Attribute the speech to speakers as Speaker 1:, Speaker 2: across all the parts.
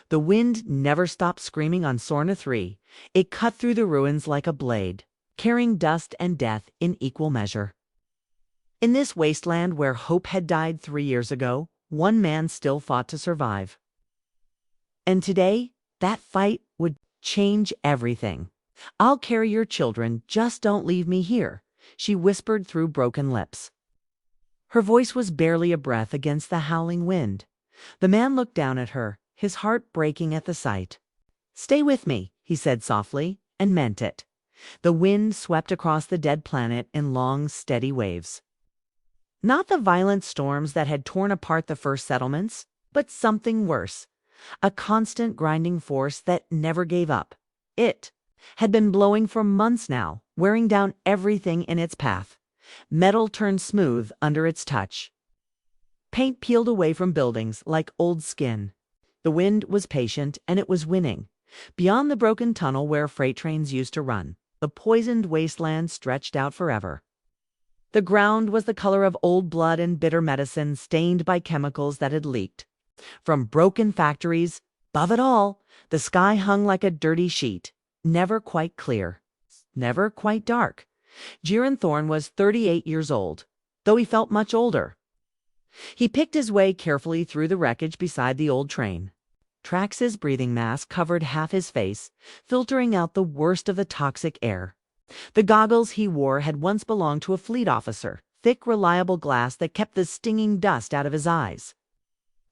Speaker 1: The wind never stopped screaming on Sorna 3. It cut through the ruins like a blade, carrying dust and death in equal measure. In this wasteland where hope had died 3 years ago, one man still fought to survive. And today, that fight would change everything. "I'll carry your children, just don't leave me here," she whispered through broken lips. Her voice was barely a breath against the howling wind. The man looked down at her, his heart breaking at the sight. "Stay with me," he said softly, and meant it. The wind swept across the dead planet in long, steady waves. Not the violent storms that had torn apart the first settlements, but something worse. A constant grinding force that never gave up. It had been blowing for months now, wearing down everything in its path. Metal turned smooth under its touch. Paint peeled away from buildings like old skin. The wind was patient, and it was winning. Beyond the broken tunnel where freight trains used to run, the poisoned wasteland stretched out forever. The ground was the color of old blood and bitter medicine stained by chemicals that had leaked. From broken factories, above it all, the sky hung like a dirty sheet, never quite clear, never quite dark. Jiren Thorne was 38 years old, though he felt much older. He picked his way carefully through the wreckage beside the old train. Trax's breathing mask covered half his face, filtering out the worst of the toxic air. The goggles he wore had once belonged to a fleet officer, thick, reliable glass that kept the stinging dust out of his eyes.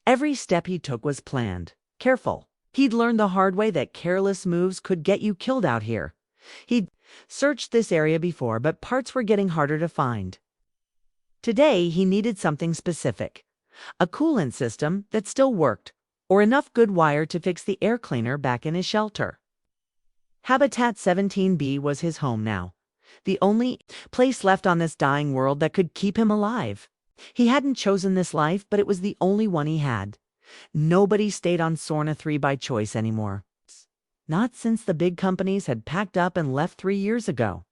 Speaker 1: Every step he took was planned, careful. He'd learned the hard way that careless moves could get you killed out here. He'd searched this area before, but parts were getting harder to find. Today, he needed something specific. A coolant system that still worked, or enough good wire to fix the air cleaner back in his shelter. Habitat 17B was his home now, the only place left on this dying world that could keep him alive. He hadn't chosen this life, but it was the only one he had. Nobody stayed on Sorna 3 by choice anymore. Not since the big companies had packed up and left 3 years ago.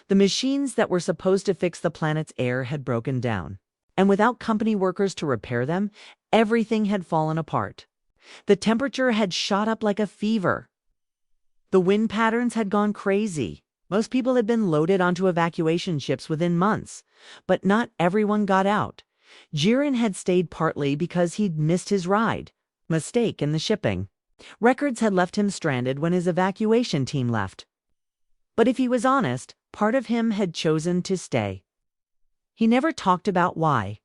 Speaker 1: The machines that were supposed to fix the planet's air had broken down, and without company workers to repair them, everything had fallen apart. The temperature had shot up like a fever. The wind patterns had gone crazy. Most people had been loaded onto evacuation ships within months, but not everyone got out. Jiren had stayed partly because he'd missed his ride. Mistake in the shipping. Records had left him stranded when his evacuation team left. But if he was honest, part of him had chosen to stay. He never talked about why.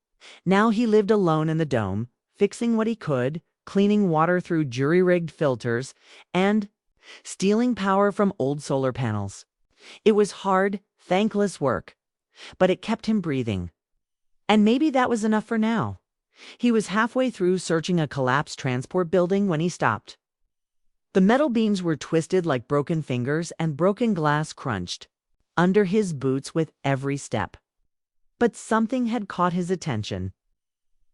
Speaker 1: Now he lived alone in the dome, fixing what he could, cleaning water through jury-rigged filters, and stealing power from old solar panels. It was hard, thankless work, but it kept him breathing. And maybe that was enough for now. He was halfway through searching a collapsed transport building when he stopped. The metal beams were twisted like broken fingers, and broken glass crunched under his boots with every step. But something had caught his attention.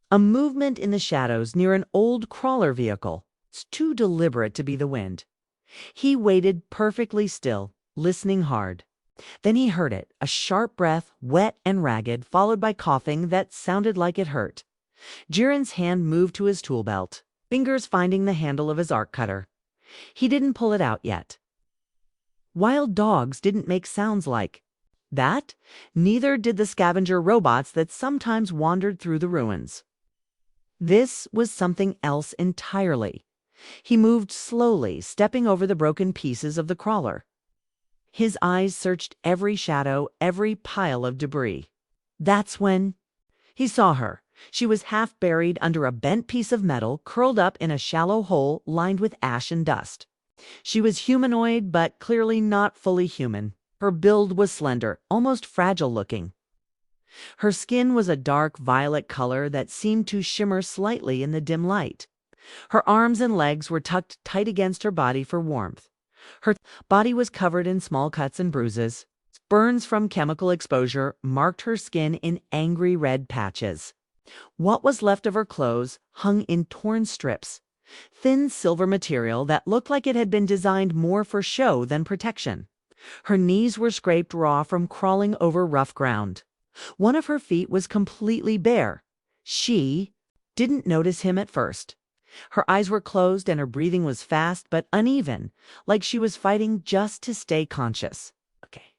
Speaker 1: A movement in the shadows near an old crawler vehicle. It's too deliberate to be the wind. He waited perfectly still, listening hard. Then he heard it, a sharp breath, wet and ragged, followed by coughing that sounded like it hurt. Jiren's hand moved to his tool belt, fingers finding the handle of his arc cutter. He didn't pull it out yet. Wild dogs didn't make sounds like that. Neither did the scavenger robots that sometimes wandered through the ruins. This was something else entirely. He moved slowly, stepping over the broken pieces of the crawler. His eyes searched every shadow, every pile of debris. That's when he saw her. She was half buried under a bent piece of metal, curled up in a shallow hole lined with ash and dust. She was humanoid, but clearly not fully human. Her build was slender, almost fragile looking. Her skin was a dark violet color that seemed to shimmer slightly in the dim light. Her arms and legs were tucked tight against her body for warmth. Her body was covered in small cuts and bruises. Burns from chemical exposure marked her skin in angry red patches. What was left of her clothes hung in torn strips, thin silver material that looked like it had been designed more for show than protection. Her knees were scraped raw from crawling over rough ground. One of her feet was completely bare. She didn't notice him at first. Her eyes were closed and her breathing was fast but uneven, like she was fighting just to stay conscious. Okay.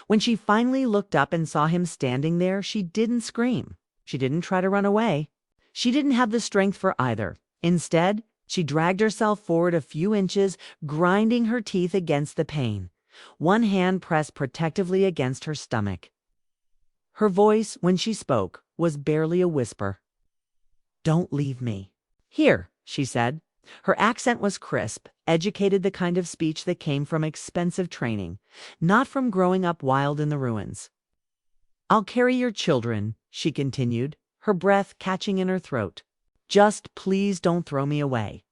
Speaker 1: When she finally looked up and saw him standing there, she didn't scream. She didn't try to run away. She didn't have the strength for either. Instead, she dragged herself forward a few inches, grinding her teeth against the pain. One hand pressed protectively against her stomach. Her voice, when she spoke, was barely a whisper. "Don't leave me." "Here," she said. Her accent was crisp, educated, the kind of speech that came from expensive training, not from growing up wild in the ruins. "I'll carry your children," she continued, her breath catching in her throat. "Just please don't throw me away."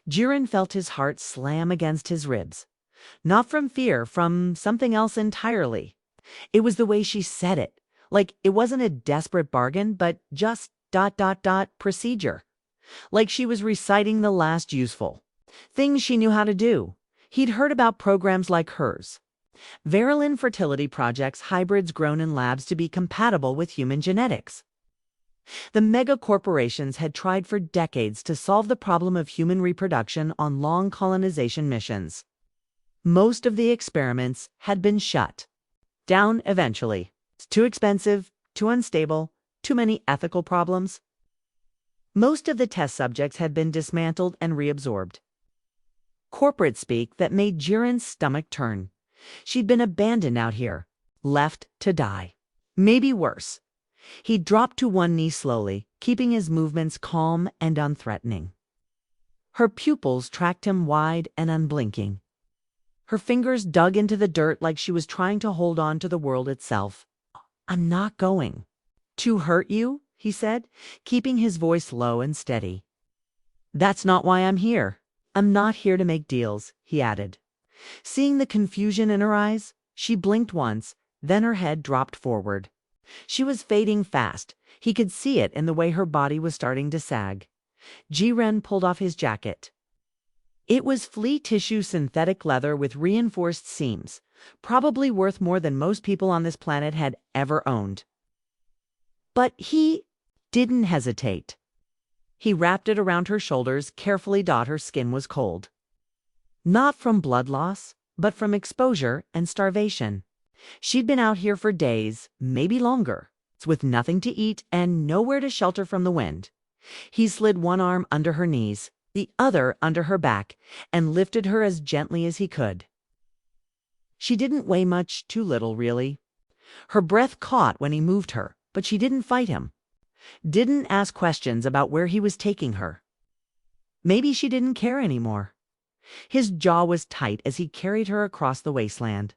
Speaker 1: Jiren felt his heart slam against his ribs. Not from fear, from something else entirely. It was the way she said it, like it wasn't a desperate bargain, but just ... procedure. Like she was reciting the last useful things she knew how to do. He'd heard about programs like hers. Virilin fertility projects, hybrids grown in labs to be compatible with human genetics. The mega corporations had tried for decades to solve the problem of human reproduction on long colonization missions. Most of the experiments had been shut down eventually. It's too expensive, too unstable, too many ethical problems. Most of the test subjects had been dismantled and reabsorbed. Corporate speak that made Jiren's stomach turn. She'd been abandoned out here, left to die. Maybe worse. He dropped to one knee slowly, keeping his movements calm and unthreatening. Her pupils tracked him wide and unblinking. Her fingers dug into the dirt like she was trying to hold on to the world itself. "I'm not going to hurt you," he said, keeping his voice low and steady. "That's not why I'm here. I'm not here to make deals," he added. Seeing the confusion in her eyes, she blinked once, then her head dropped forward. She was fading fast. He could see it in the way her body was starting to sag. Jiren pulled off his jacket. It was flea tissue synthetic leather with reinforced seams, probably worth more than most people on this planet had ever owned. But he didn't hesitate. He wrapped it around her shoulders carefully. Her skin was cold. Not from blood loss, but from exposure and starvation. She'd been out here for days, maybe longer, with nothing to eat and nowhere to shelter from the wind. He slid one arm under her knees, the other under her back, and lifted her as gently as he could. She didn't weigh much, too little, really. Her breath caught when he moved her, but she didn't fight him. Didn't ask questions about where he was taking her. Maybe she didn't care anymore. His jaw was tight as he carried her across the wasteland.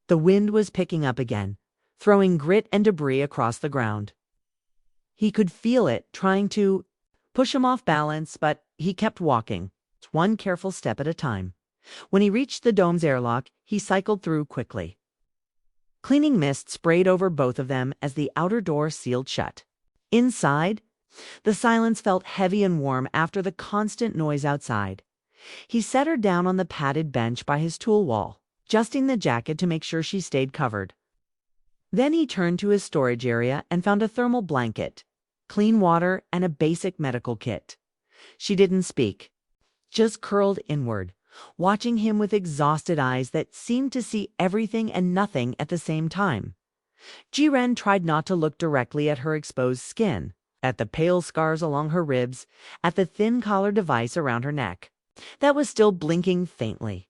Speaker 1: The wind was picking up again, throwing grit and debris across the ground. He could feel it trying to push him off balance, but he kept walking, one careful step at a time. When he reached the dome's airlock, he cycled through quickly. Cleaning mist sprayed over both of them as the outer door sealed shut. Inside, the silence felt heavy and warm after the constant noise outside. He set her down on the padded bench by his tool wall, adjusting the jacket to make sure she stayed covered. Then he turned to his storage area and found a thermal blanket, clean water, and a basic medical kit. She didn't speak, just curled inward, watching him with exhausted eyes that seemed to see everything and nothing at the same time. Jiren tried not to look directly at her exposed skin, at the pale scars along her ribs, at the thin collar device around her neck that was still blinking faintly.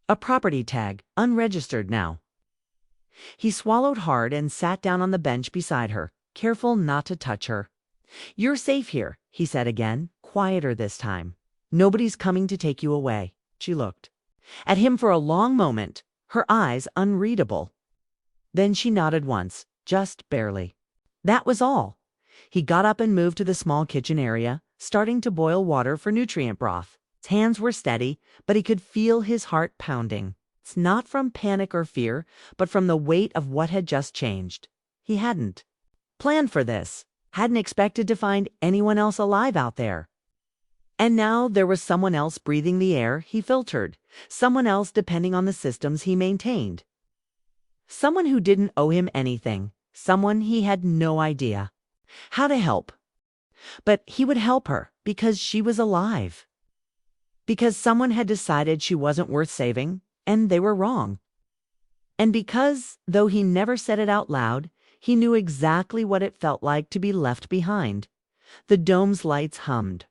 Speaker 1: A property tag, unregistered now. He swallowed hard and sat down on the bench beside her, careful not to touch her. "You're safe here," he said again, quieter this time. "Nobody's coming to take you away." She looked at him for a long moment, her eyes unreadable. Then she nodded once, just barely. That was all. He got up and moved to the small kitchen area, starting to boil water for nutrient broth. His hands were steady, but he could feel his heart pounding. It's not from panic or fear, but from the weight of what had just changed. He hadn't planned for this, hadn't expected to find anyone else alive out there. And now there was someone else breathing the air he filtered, someone else depending on the systems he maintained. Someone who didn't owe him anything, someone he had no idea how to help. But he would help her because she was alive. Because someone had decided she wasn't worth saving, and they were wrong. And because, though he never said it out loud, he knew exactly what it felt like to be left behind. The dome's lights hummed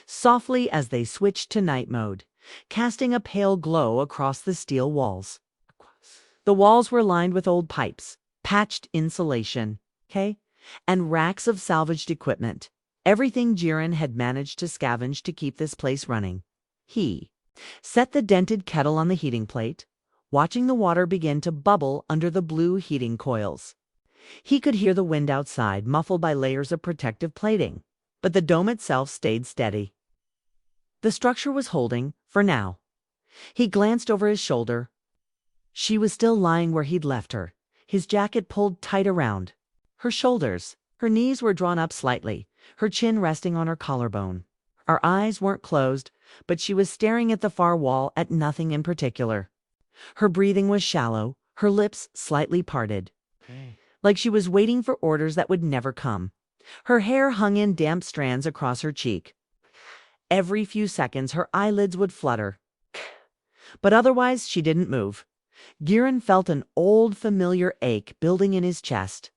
Speaker 1: softly as they switched to night mode, casting a pale glow across the steel walls. The walls were lined with old pipes, patched insulation, and racks of salvaged equipment. Everything Jiren had managed to scavenge to keep this place running. He set the dented kettle on the heating plate, watching the water begin to bubble under the blue heating coils. He could hear the wind outside, muffled by layers of protective plating, but the dome itself stayed steady. The structure was holding, for now. He glanced over his shoulder. She was still lying where he'd left her, his jacket pulled tight around her shoulders. Her knees were drawn up slightly, her chin resting on her collarbone. Her eyes weren't closed, but she was staring at the far wall at nothing in particular. Her breathing was shallow, her lips slightly parted, like she was waiting for orders that would never come. Her hair hung in damp strands across her cheek. Every few seconds her eyelids would flutter. But otherwise she didn't move. Jiren felt an old familiar ache building in his chest.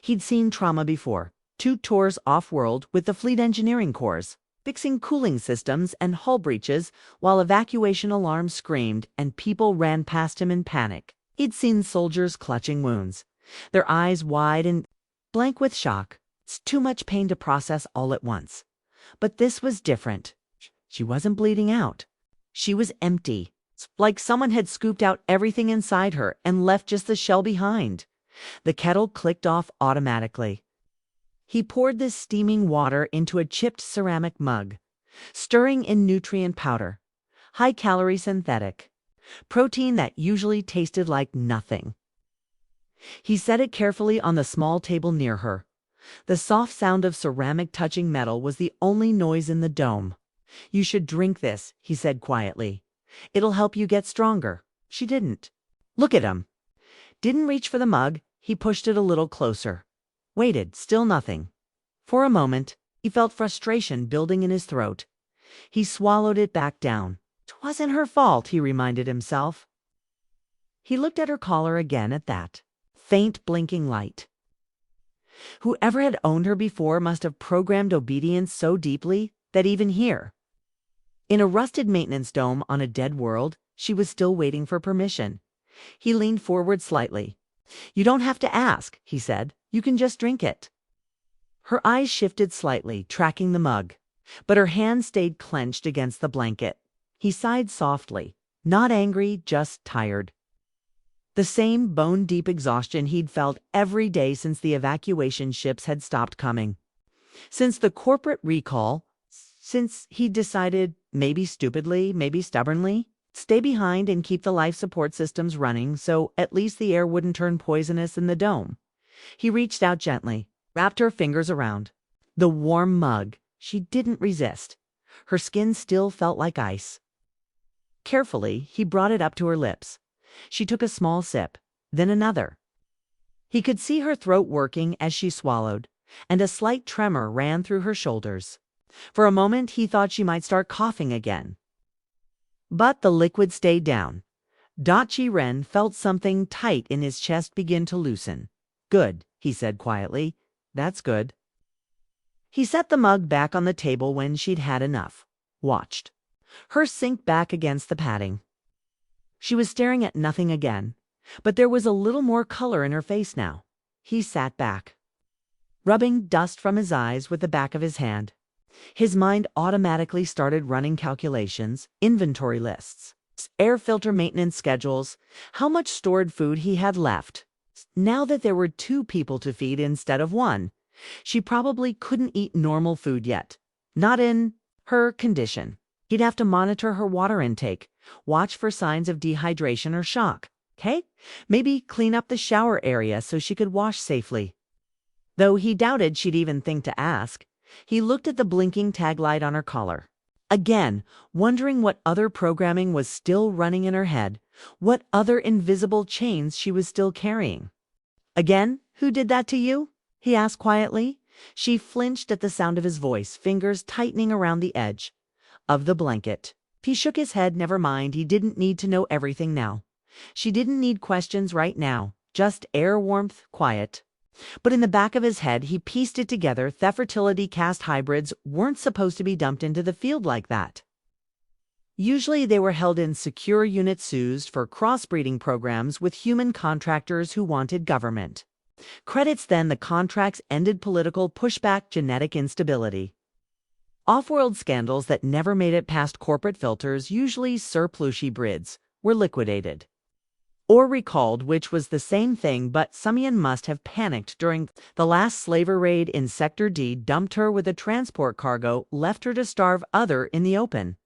Speaker 1: He'd seen trauma before, 2 tours off-world with the Fleet Engineering Corps, fixing cooling systems and hull breaches while evacuation alarms screamed and people ran past him in panic. He'd seen soldiers clutching wounds, their eyes wide and blank with shock. It's too much pain to process all at once. But this was different. She wasn't bleeding out. She was empty, like someone had scooped out everything inside her and left just the shell behind. The kettle clicked off automatically. He poured this steaming water into a chipped ceramic mug, stirring in nutrient powder, high-calorie synthetic, protein that usually tasted like nothing. He set it carefully on the small table near her. The soft sound of ceramic touching metal was the only noise in the dome. "You should drink this," he said quietly. "It'll help you get stronger." She didn't. Look at him. Didn't reach for the mug. He pushed it a little closer. Waited, still nothing. For a moment, he felt frustration building in his throat. He swallowed it back down. It wasn't her fault, he reminded himself. He looked at her collar again at that faint blinking light. Whoever had owned her before must have programmed obedience so deeply that even here, in a rusted maintenance dome on a dead world, she was still waiting for permission. He leaned forward slightly. "You don't have to ask," he said. "You can just drink it." Her eyes shifted slightly, tracking the mug, but her hand stayed clenched against the blanket. He sighed softly, not angry, just tired. The same bone-deep exhaustion he'd felt every day since the evacuation ships had stopped coming. Since the corporate recall, since he'd decided, maybe stupidly, maybe stubbornly, stay behind and keep the life support systems running so at least the air wouldn't turn poisonous in the dome. He reached out gently, wrapped her fingers around the warm mug. She didn't resist. Her skin still felt like ice. Carefully, he brought it up to her lips. She took a small sip, then another. He could see her throat working as she swallowed, and a slight tremor ran through her shoulders. For a moment, he thought she might start coughing again. But the liquid stayed down. Jiren felt something tight in his chest begin to loosen. "Good," he said quietly. "That's good." He set the mug back on the table when she'd had enough. Watched her sink back against the padding. She was staring at nothing again, but there was a little more color in her face now. He sat back, rubbing dust from his eyes with the back of his hand. His mind automatically started running calculations, inventory lists, air filter maintenance schedules, how much stored food he had left. Now that there were 2 people to feed instead of 1, she probably couldn't eat normal food yet. Not in her condition. He'd have to monitor her water intake, watch for signs of dehydration or shock. Maybe clean up the shower area so she could wash safely. Though he doubted she'd even think to ask, he looked at the blinking tag light on her collar. Again, wondering what other programming was still running in her head, what other invisible chains she was still carrying. "Again, who did that to you?" he asked quietly, She flinched at the sound of his voice, fingers tightening around the edge of the blanket. He shook his head. Never mind, he didn't need to know everything now. She didn't need questions right now, just air, warmth, quiet. But in the back of his head, he pieced it together. Fertility cast hybrids weren't supposed to be dumped into the field like that. Usually they were held in secure units used for crossbreeding programs with human contractors who wanted government credits. Then the contracts ended. Political pushback, genetic instability. Off-world scandals that never made it past corporate filters, usually surplushy brids, were liquidated or recalled, which was the same thing, but Samian must have panicked during the last slaver raid in Sector D, dumped her with a transport cargo, left her to starve other in the open.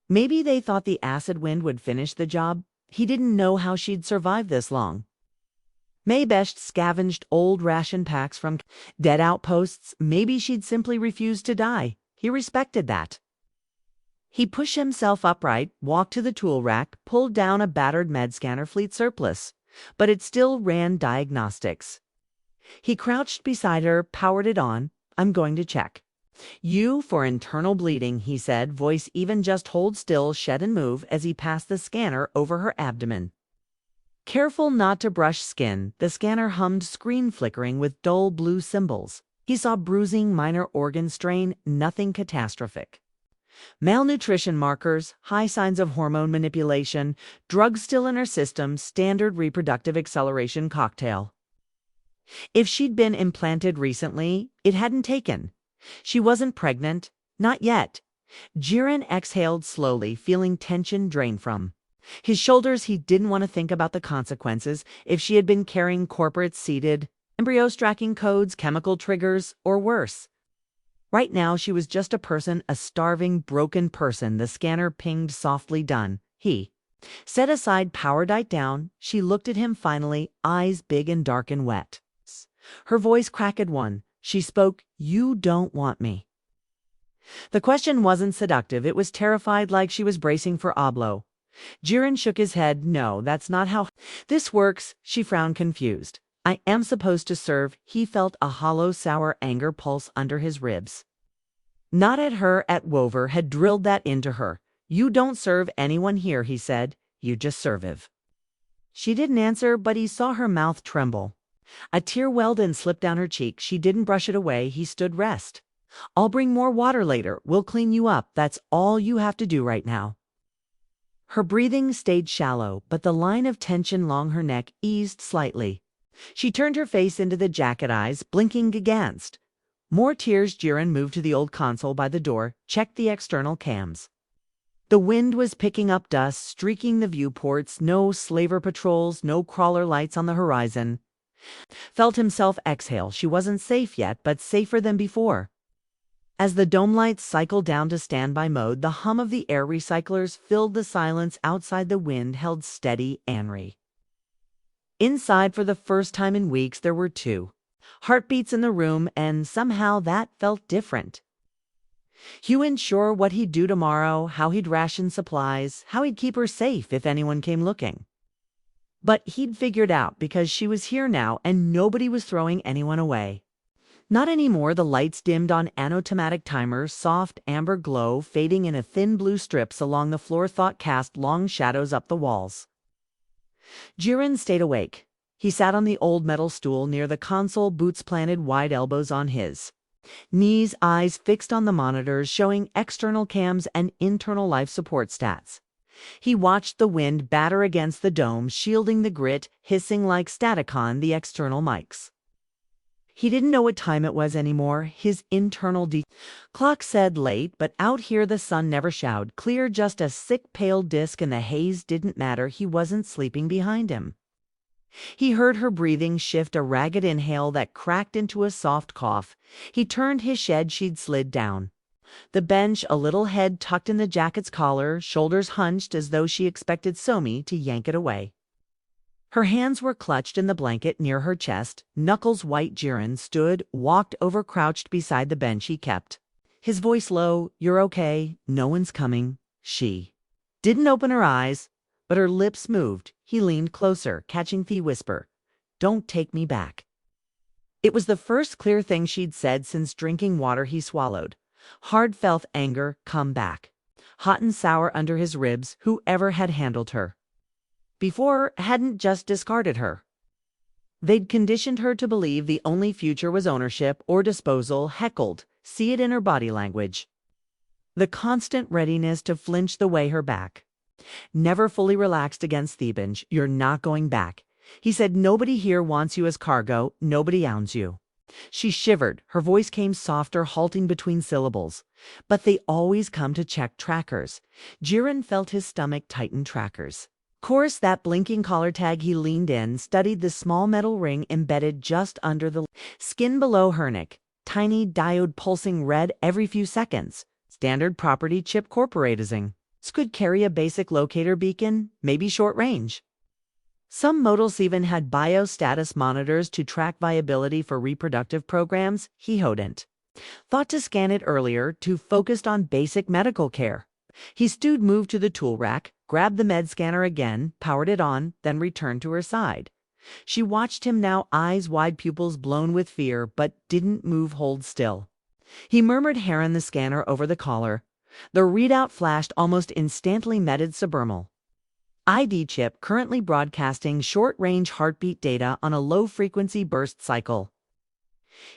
Speaker 1: Maybe they thought the acid wind would finish the job. He didn't know how she'd survive this long. Maybe scavenged old ration packs from dead outposts. Maybe she'd simply refused to die. He respected that. He pushed himself upright, walked to the tool rack, pulled down a battered med scanner, fleet surplus, but it still ran diagnostics. He crouched beside her, powered it on. I'm going to check you for internal bleeding, he said, voice even. Just hold still, shed and move, as he passed the scanner over her abdomen. Careful not to brush skin, the scanner hummed, screen flickering with dull blue symbols. He saw bruising, minor organ strain, nothing catastrophic. Malnutrition markers, high signs of hormone manipulation, drugs still in her system, standard reproductive acceleration cocktail. If she'd been implanted recently, it hadn't taken. She wasn't pregnant, not yet. Jiren exhaled slowly, feeling tension drain from his shoulders. He didn't want to think about the consequences if she had been carrying corporate-seeded embryos, tracking codes, chemical triggers, or worse. Right now, she was just a person, a starving, broken person. The scanner pinged softly. Done. He set aside, power died down. She looked at him finally, eyes big and dark and wet. Her voice cracked one. She spoke, "You don't want me." The question wasn't seductive. It was terrified, like she was bracing for oblo. Jiren shook his head. No, that's not how this works. She frowned, confused. I am supposed to serve. He felt a hollow, sour anger pulse under his ribs. Not at her, at Wover had drilled that into her. You don't serve anyone here, he said. You just serve. She didn't answer, but he saw her mouth tremble. A tear welled and slipped down her cheek. She didn't brush it away. He stood. Rest. I'll bring more water later. We'll clean you up. That's all you have to do right now. Her breathing stayed shallow, but the line of tension along her neck eased slightly. She turned her face into the jacket, eyes blinking aghast. More tears. Jiren moved to the old console by the door, checked the external cams. The wind was picking up dust, streaking the viewports. No slaver patrols, no crawler lights on the horizon. Felt himself exhale. She wasn't safe yet, but safer than before. As the dome lights cycled down to standby mode, the hum of the air recyclers filled the silence outside. The wind held steady. Anri. Inside, for the first time in weeks, there were two heartbeats in the room, and somehow that felt different. He wasn't sure what he'd do tomorrow, how he'd ration supplies, how he'd keep her safe if anyone came looking. But he'd figured out, because she was here now, and nobody was throwing anyone away. Not anymore. The lights dimmed on automatic timers, soft amber glow fading into thin blue strips along the floor. Thought cast long shadows up the walls. Jiren stayed awake. He sat on the old metal stool near the console, boots planted wide, elbows on his knees, eyes fixed on the monitors showing external cams and internal life support stats. He watched the wind batter against the dome, shielding the grit, hissing like static on the external mics. He didn't know what time it was anymore. His internal clock said late, but out here the sun never showed. Clear, just a sick pale disk, and the haze didn't matter. He wasn't sleeping behind him. He heard her breathing shift, a ragged inhale that cracked into a soft cough. He turned his head. She'd slid down the bench, a little head tucked in the jacket's collar, shoulders hunched as though she expected Somi to yank it away. Her hands were clutched in the blanket near her chest, knuckles white. Jiren stood, walked over, crouched beside the bench. He kept his voice low. You're okay. No one's coming. She didn't open her eyes, but her lips moved. He leaned closer, catching the whisper. Don't take me back. It was the first clear thing she'd said since drinking water he swallowed. Hard felt anger come back. Hot and sour under his ribs, whoever had handled her before hadn't just discarded her. They'd conditioned her to believe the only future was ownership or disposal, heckled, see it in her body language. The constant readiness to flinch the way her back. Never fully relaxed against Thebinge. You're not going back. He said nobody here wants you as cargo, nobody owns you. She shivered, her voice came softer, halting between syllables. But they always come to check trackers. Jiren felt his stomach tighten trackers. Course, that blinking collar tag. He leaned in, studied the small metal ring embedded just under the skin below her neck. Tiny diode pulsing red every few seconds. Standard property chip corporatizing. This could carry a basic locator beacon, maybe short range. Some models even had biostatus monitors to track viability for reproductive programs. He hadn't thought to scan it earlier, too focused on basic medical care. He moved to the tool rack, grabbed the med scanner again, powered it on, then returned to her side. She watched him now, eyes wide, pupils blown with fear, but didn't move, hold still. He murmured Heron the scanner over the collar. The readout flashed almost instantly. Meted suburmal ID chip currently broadcasting short-range heartbeat data on a low-frequency burst cycle.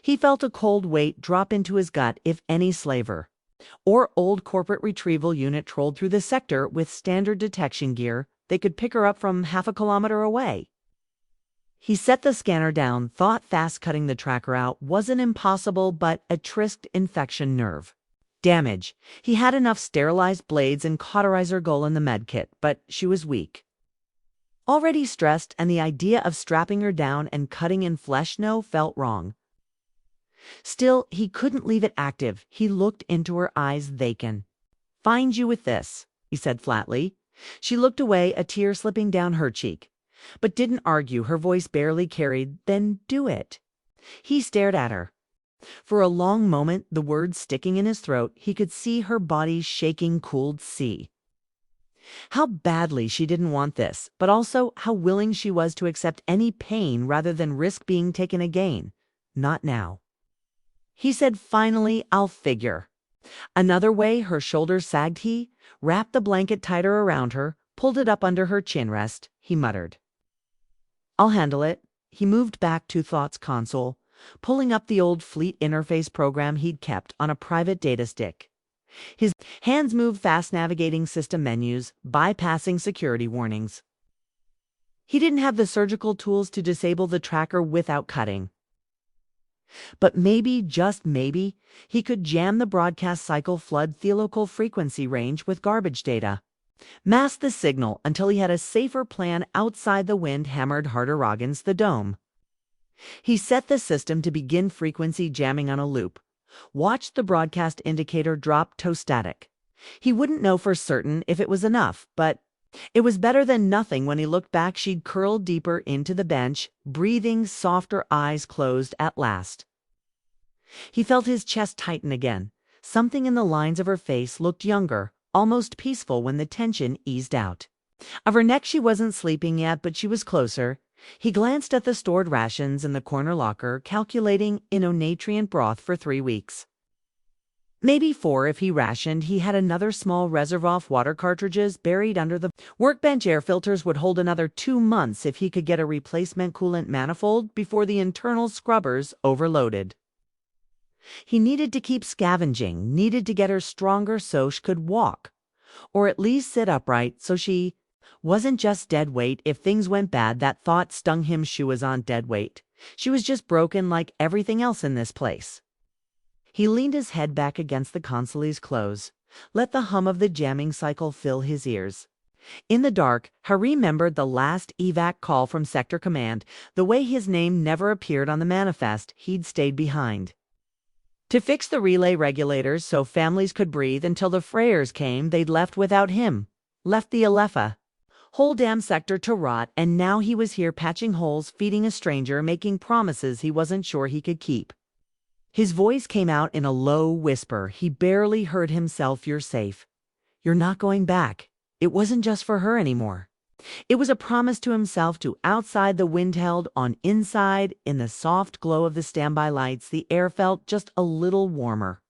Speaker 1: He felt a cold weight drop into his gut if any slaver or old corporate retrieval unit trolled through the sector with standard detection gear. They could pick her up from half a kilometer away. He set the scanner down, thought fast cutting the tracker out wasn't impossible, but a trisked infection nerve damage. He had enough sterilized blades and cauterizer goal in the medkit, but she was weak. Already stressed, and the idea of strapping her down and cutting in flesh felt wrong. Still, he couldn't leave it active. He looked into her eyes. They can find you with this, he said flatly. She looked away, a tear slipping down her cheek, but didn't argue. Her voice barely carried. Then do it. He stared at her. For a long moment, the words sticking in his throat, he could see her body shaking. Cooled sea. How badly she didn't want this, but also how willing she was to accept any pain rather than risk being taken again. Not now. He said finally, I'll figure another way. Her shoulders sagged. He wrapped the blanket tighter around her, pulled it up under her chin rest. He muttered, I'll handle it. He moved back to Thought's console, pulling up the old Fleet interface program he'd kept on a private data stick. His hands moved fast, navigating system menus, bypassing security warnings. He didn't have the surgical tools to disable the tracker without cutting. But maybe, just maybe, he could jam the broadcast cycle, flood the local frequency range with garbage data, mask the signal until he had a safer plan outside the wind hammered Harder-Roggins the dome. He set the system to begin frequency jamming on a loop, watched the broadcast indicator drop to static. He wouldn't know for certain if it was enough, but it was better than nothing. When he looked back, she'd curled deeper into the bench, breathing softer, eyes closed at last. He felt his chest tighten again. Something in the lines of her face looked younger, almost peaceful when the tension eased out. Of her neck, she wasn't sleeping yet, but she was closer. He glanced at the stored rations in the corner locker, calculating nutrient broth for 3 weeks. Maybe 4 if he rationed. He had another small reservoir of water cartridges buried under the workbench. Air filters would hold another 2 months if he could get a replacement coolant manifold before the internal scrubbers overloaded. He needed to keep scavenging, needed to get her stronger so she could walk, or at least sit upright so she wasn't just dead weight if things went bad. That thought stung him. She was on dead weight. She was just broken like everything else in this place. He leaned his head back against the console's close, let the hum of the jamming cycle fill his ears. In the dark, he remembered the last evac call from Sector Command, the way his name never appeared on the manifest. He'd stayed behind to fix the relay regulators so families could breathe until the Freyers came. They'd left without him, left the Alepha whole damn sector to rot, and now he was here patching holes, feeding a stranger, making promises he wasn't sure he could keep. His voice came out in a low whisper. He barely heard himself. You're safe. You're not going back. It wasn't just for her anymore. It was a promise to himself to outside the wind held on inside. In the soft glow of the standby lights, the air felt just a little warmer.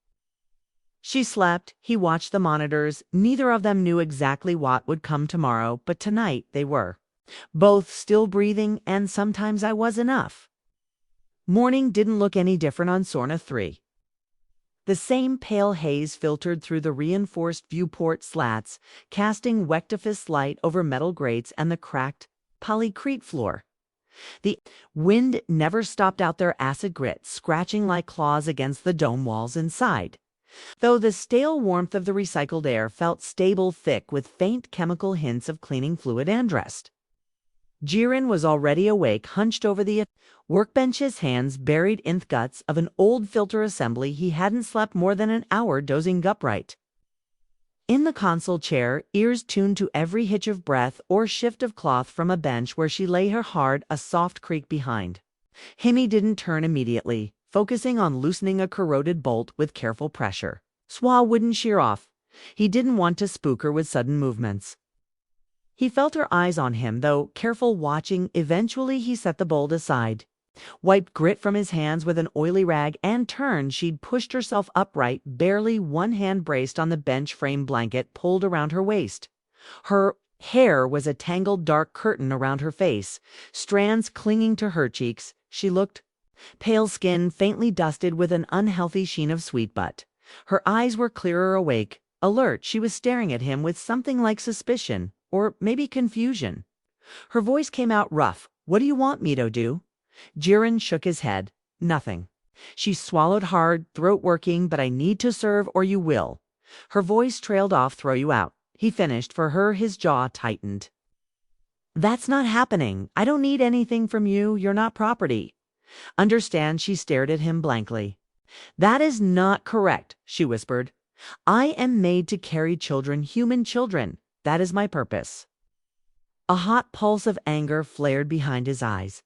Speaker 1: She slept, he watched the monitors. Neither of them knew exactly what would come tomorrow, but tonight they were. Both still breathing, and sometimes I was enough. Morning didn't look any different on Sorna 3. The same pale haze filtered through the reinforced viewport slats, casting wectifist light over metal grates and the cracked polycrete floor. The wind never stopped out their acid grit, scratching like claws against the dome walls inside. Though the stale warmth of the recycled air felt stable, thick, with faint chemical hints of cleaning fluid and rest. Jiren was already awake, hunched over the workbench, his hands buried in the guts of an old filter assembly. He hadn't slept more than an hour, dozing upright in the console chair, ears tuned to every hitch of breath or shift of cloth from a bench where she lay, her heart a soft creak behind. Himi didn't turn immediately, focusing on loosening a corroded bolt with careful pressure. Swa wouldn't shear off. He didn't want to spook her with sudden movements. He felt her eyes on him, though, careful watching. Eventually he set the bolt aside, wiped grit from his hands with an oily rag, and turned. She'd pushed herself upright, barely, one hand braced on the bench frame blanket pulled around her waist. Her hair was a tangled dark curtain around her face, strands clinging to her cheeks. She looked pale, skin faintly dusted with an unhealthy sheen of sweet butt. Her eyes were clearer, awake, alert. She was staring at him with something like suspicion, or maybe confusion. Her voice came out rough. "What do you want me to do?" Jiren shook his head. "Nothing." She swallowed hard, throat working. "But I need to serve or you will." Her voice trailed off. "Throw you out," he finished for her. His jaw tightened. "That's not happening. I don't need anything from you. You're not property. Understand?" She stared at him blankly. "That is not correct," she whispered. "I am made to carry children, human children. That is my purpose." A hot pulse of anger flared behind his eyes.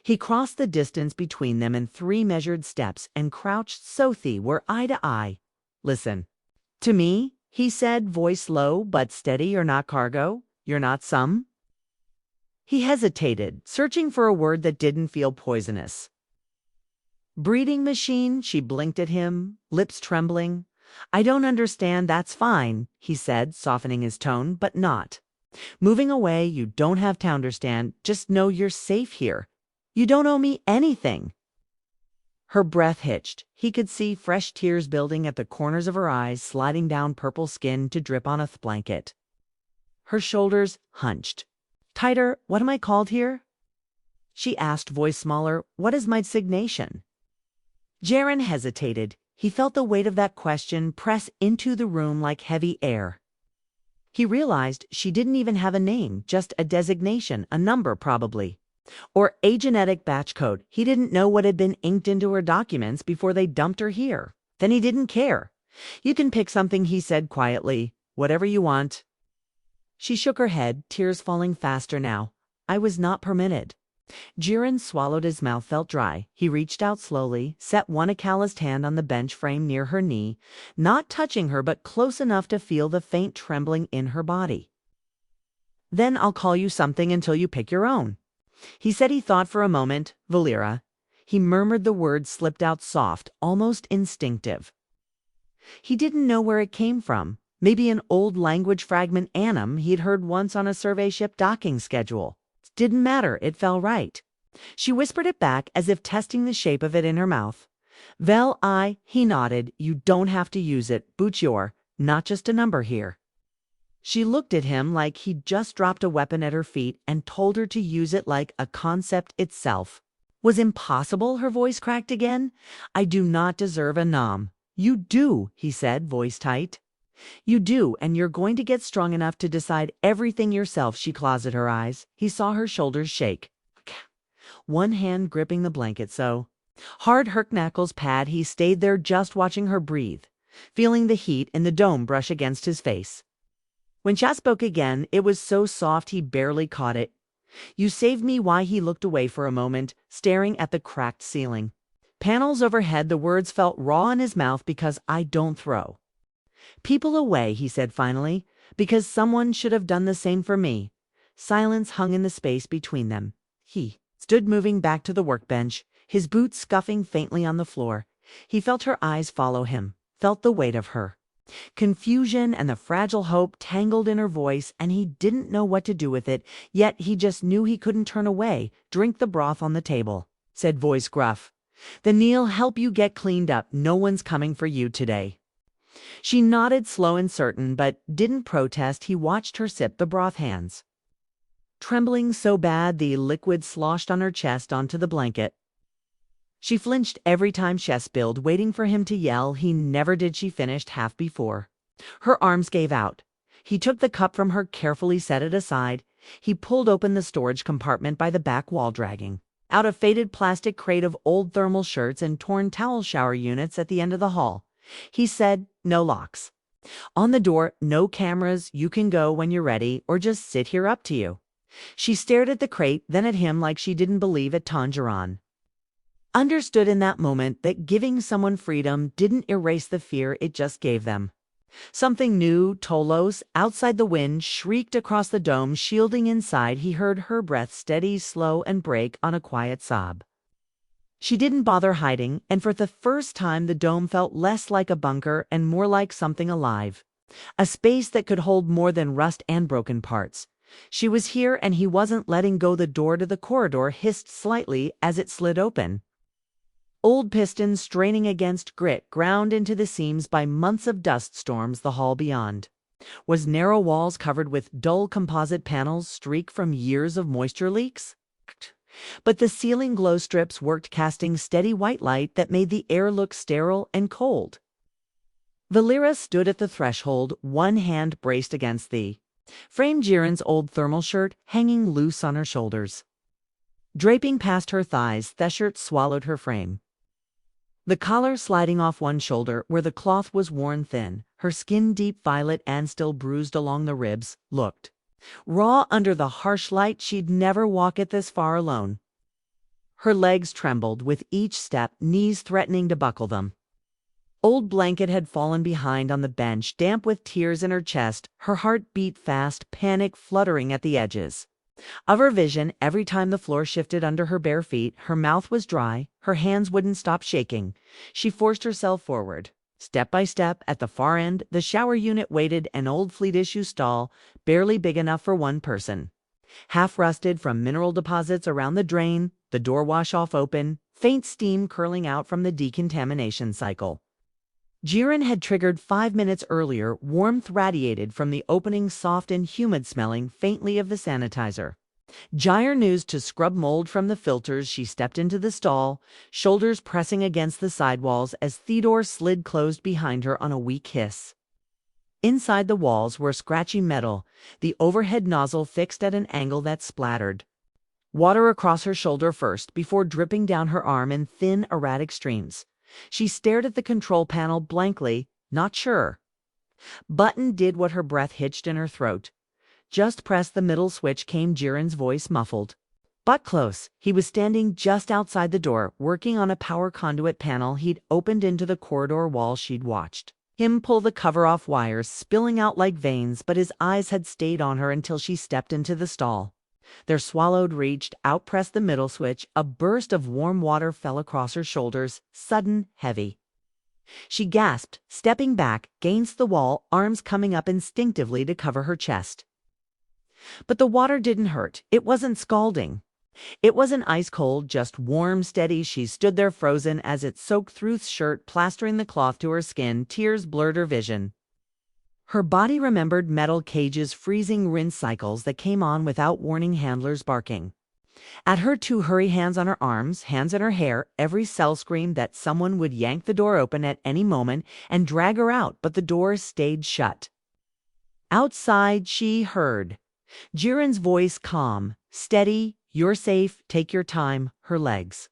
Speaker 1: He crossed the distance between them in 3 measured steps and crouched so they were eye to eye. "Listen to me," he said, voice low but steady. "You're not cargo. You're not some." He hesitated, searching for a word that didn't feel poisonous. "Breeding machine?" She blinked at him, lips trembling. "I don't understand." "That's fine," he said, softening his tone, "but not moving away. You don't have to understand. Just know you're safe here. You don't owe me anything." Her breath hitched. He could see fresh tears building at the corners of her eyes, sliding down purple skin to drip on a blanket. Her shoulders hunched tighter. "What am I called here?" she asked, voice smaller. "What is my designation?" Jiren hesitated. He felt the weight of that question press into the room like heavy air. He realized she didn't even have a name, just a designation, a number probably, or a genetic batch code. He didn't know what had been inked into her documents before they dumped her here. Then he didn't care. "You can pick something," he said quietly. "Whatever you want." She shook her head, tears falling faster now. "I was not permitted." Jiren swallowed. His mouth felt dry. He reached out slowly, set one calloused hand on the bench frame near her knee, not touching her but close enough to feel the faint trembling in her body. "Then I'll call you something until you pick your own." He said. He thought for a moment. "Valera." He murmured the word, slipped out soft, almost instinctive. He didn't know where it came from. Maybe an old language fragment, Annam, he'd heard once on a survey ship docking schedule. Didn't matter, it fell right. She whispered it back as if testing the shape of it in her mouth. "Vel, he nodded. "You don't have to use it, but you're not just a number here." She looked at him like he'd just dropped a weapon at her feet and told her to use it like a concept itself was impossible. Her voice cracked again. "I do not deserve a nom." "You do," he said, voice tight. "You do, and you're going to get strong enough to decide everything yourself." She closed her eyes. He saw her shoulders shake, one hand gripping the blanket so hard her knuckles pad. He stayed there, just watching her breathe, feeling the heat in the dome brush against his face. When she spoke again, it was so soft he barely caught it. "You saved me." Why? He looked away for a moment, staring at the cracked ceiling panels overhead. The words felt raw in his mouth. "Because I don't throw." "People away," he said finally, "because someone should have done the same for me." Silence hung in the space between them. He stood moving back to the workbench, his boots scuffing faintly on the floor. He felt her eyes follow him, felt the weight of her confusion and the fragile hope tangled in her voice, and he didn't know what to do with it, yet he just knew he couldn't turn away. "Drink the broth on the table," said voice gruff. "Then Neil help you get cleaned up. No one's coming for you today." She nodded, slow and certain, but didn't protest. He watched her sip the broth, hands trembling so bad the liquid sloshed on her chest onto the blanket. She flinched every time Chess spilled, waiting for him to yell. He never did. She finished half before. Her arms gave out. He took the cup from her, carefully set it aside. He pulled open the storage compartment by the back wall, dragging out a faded plastic crate of old thermal shirts and torn towel shower units at the end of the hall. He said, "No locks on the door, no cameras. You can go when you're ready, or just sit here, up to you." She stared at the crate, then at him like she didn't believe it. Tangerine understood in that moment that giving someone freedom didn't erase the fear, it just gave them something new. Tolos, outside the wind, shrieked across the dome. Shielding inside, he heard her breath steady, slow, and break on a quiet sob. She didn't bother hiding, and for the first time the dome felt less like a bunker and more like something alive. A space that could hold more than rust and broken parts. She was here, and he wasn't letting go. The door to the corridor hissed slightly as it slid open. Old pistons straining against grit, ground into the seams by months of dust storms. The hall beyond was narrow walls covered with dull composite panels, streaked from years of moisture leaks. But the ceiling glow strips worked, casting steady white light that made the air look sterile and cold. Valera stood at the threshold, one hand braced against the frame, Jiren's old thermal shirt hanging loose on her shoulders. Draping past her thighs, the shirt swallowed her frame. The collar sliding off one shoulder where the cloth was worn thin, her skin deep violet and still bruised along the ribs, looked raw under the harsh light. She'd never walk it this far alone. Her legs trembled with each step, knees threatening to buckle them. Old blanket had fallen behind on the bench, damp with tears in her chest. Her heart beat fast, panic fluttering at the edges of her vision. Every time the floor shifted under her bare feet, her mouth was dry, her hands wouldn't stop shaking. She forced herself forward. Step by step, at the far end, the shower unit waited, an old fleet issue stall, barely big enough for one person. Half rusted from mineral deposits around the drain, the door wash-off open, faint steam curling out from the decontamination cycle. Jiren had triggered 5 minutes earlier. Warmth radiated from the opening, soft and humid, smelling faintly of the sanitizer. Jiren used to scrub mold from the filters. She stepped into the stall, shoulders pressing against the sidewalls as the door slid closed behind her on a weak hiss. Inside, the walls were scratchy metal, the overhead nozzle fixed at an angle that splattered water across her shoulder first, before dripping down her arm in thin, erratic streams. She stared at the control panel blankly, not sure. Button did what her breath hitched in her throat. "Just press the middle switch," came Jiren's voice, muffled but close. He was standing just outside the door, working on a power conduit panel he'd opened into the corridor wall. She'd watched him pull the cover off, wires spilling out like veins, but his eyes had stayed on her until she stepped into the stall. Their swallowed, reached out, pressed the middle switch. A burst of warm water fell across her shoulders, sudden, heavy. She gasped, stepping back against the wall, arms coming up instinctively to cover her chest. But the water didn't hurt. It wasn't scalding. It wasn't ice cold, just warm, steady. She stood there frozen as it soaked through the shirt, plastering the cloth to her skin. Tears blurred her vision. Her body remembered metal cages, freezing rinse cycles that came on without warning, handlers barking at her to hurry, hands on her arms, hands in her hair. Every cell screamed that someone would yank the door open at any moment and drag her out, but the door stayed shut. Outside, she heard Jiren's voice, calm, steady. "You're safe, take your time." Her legs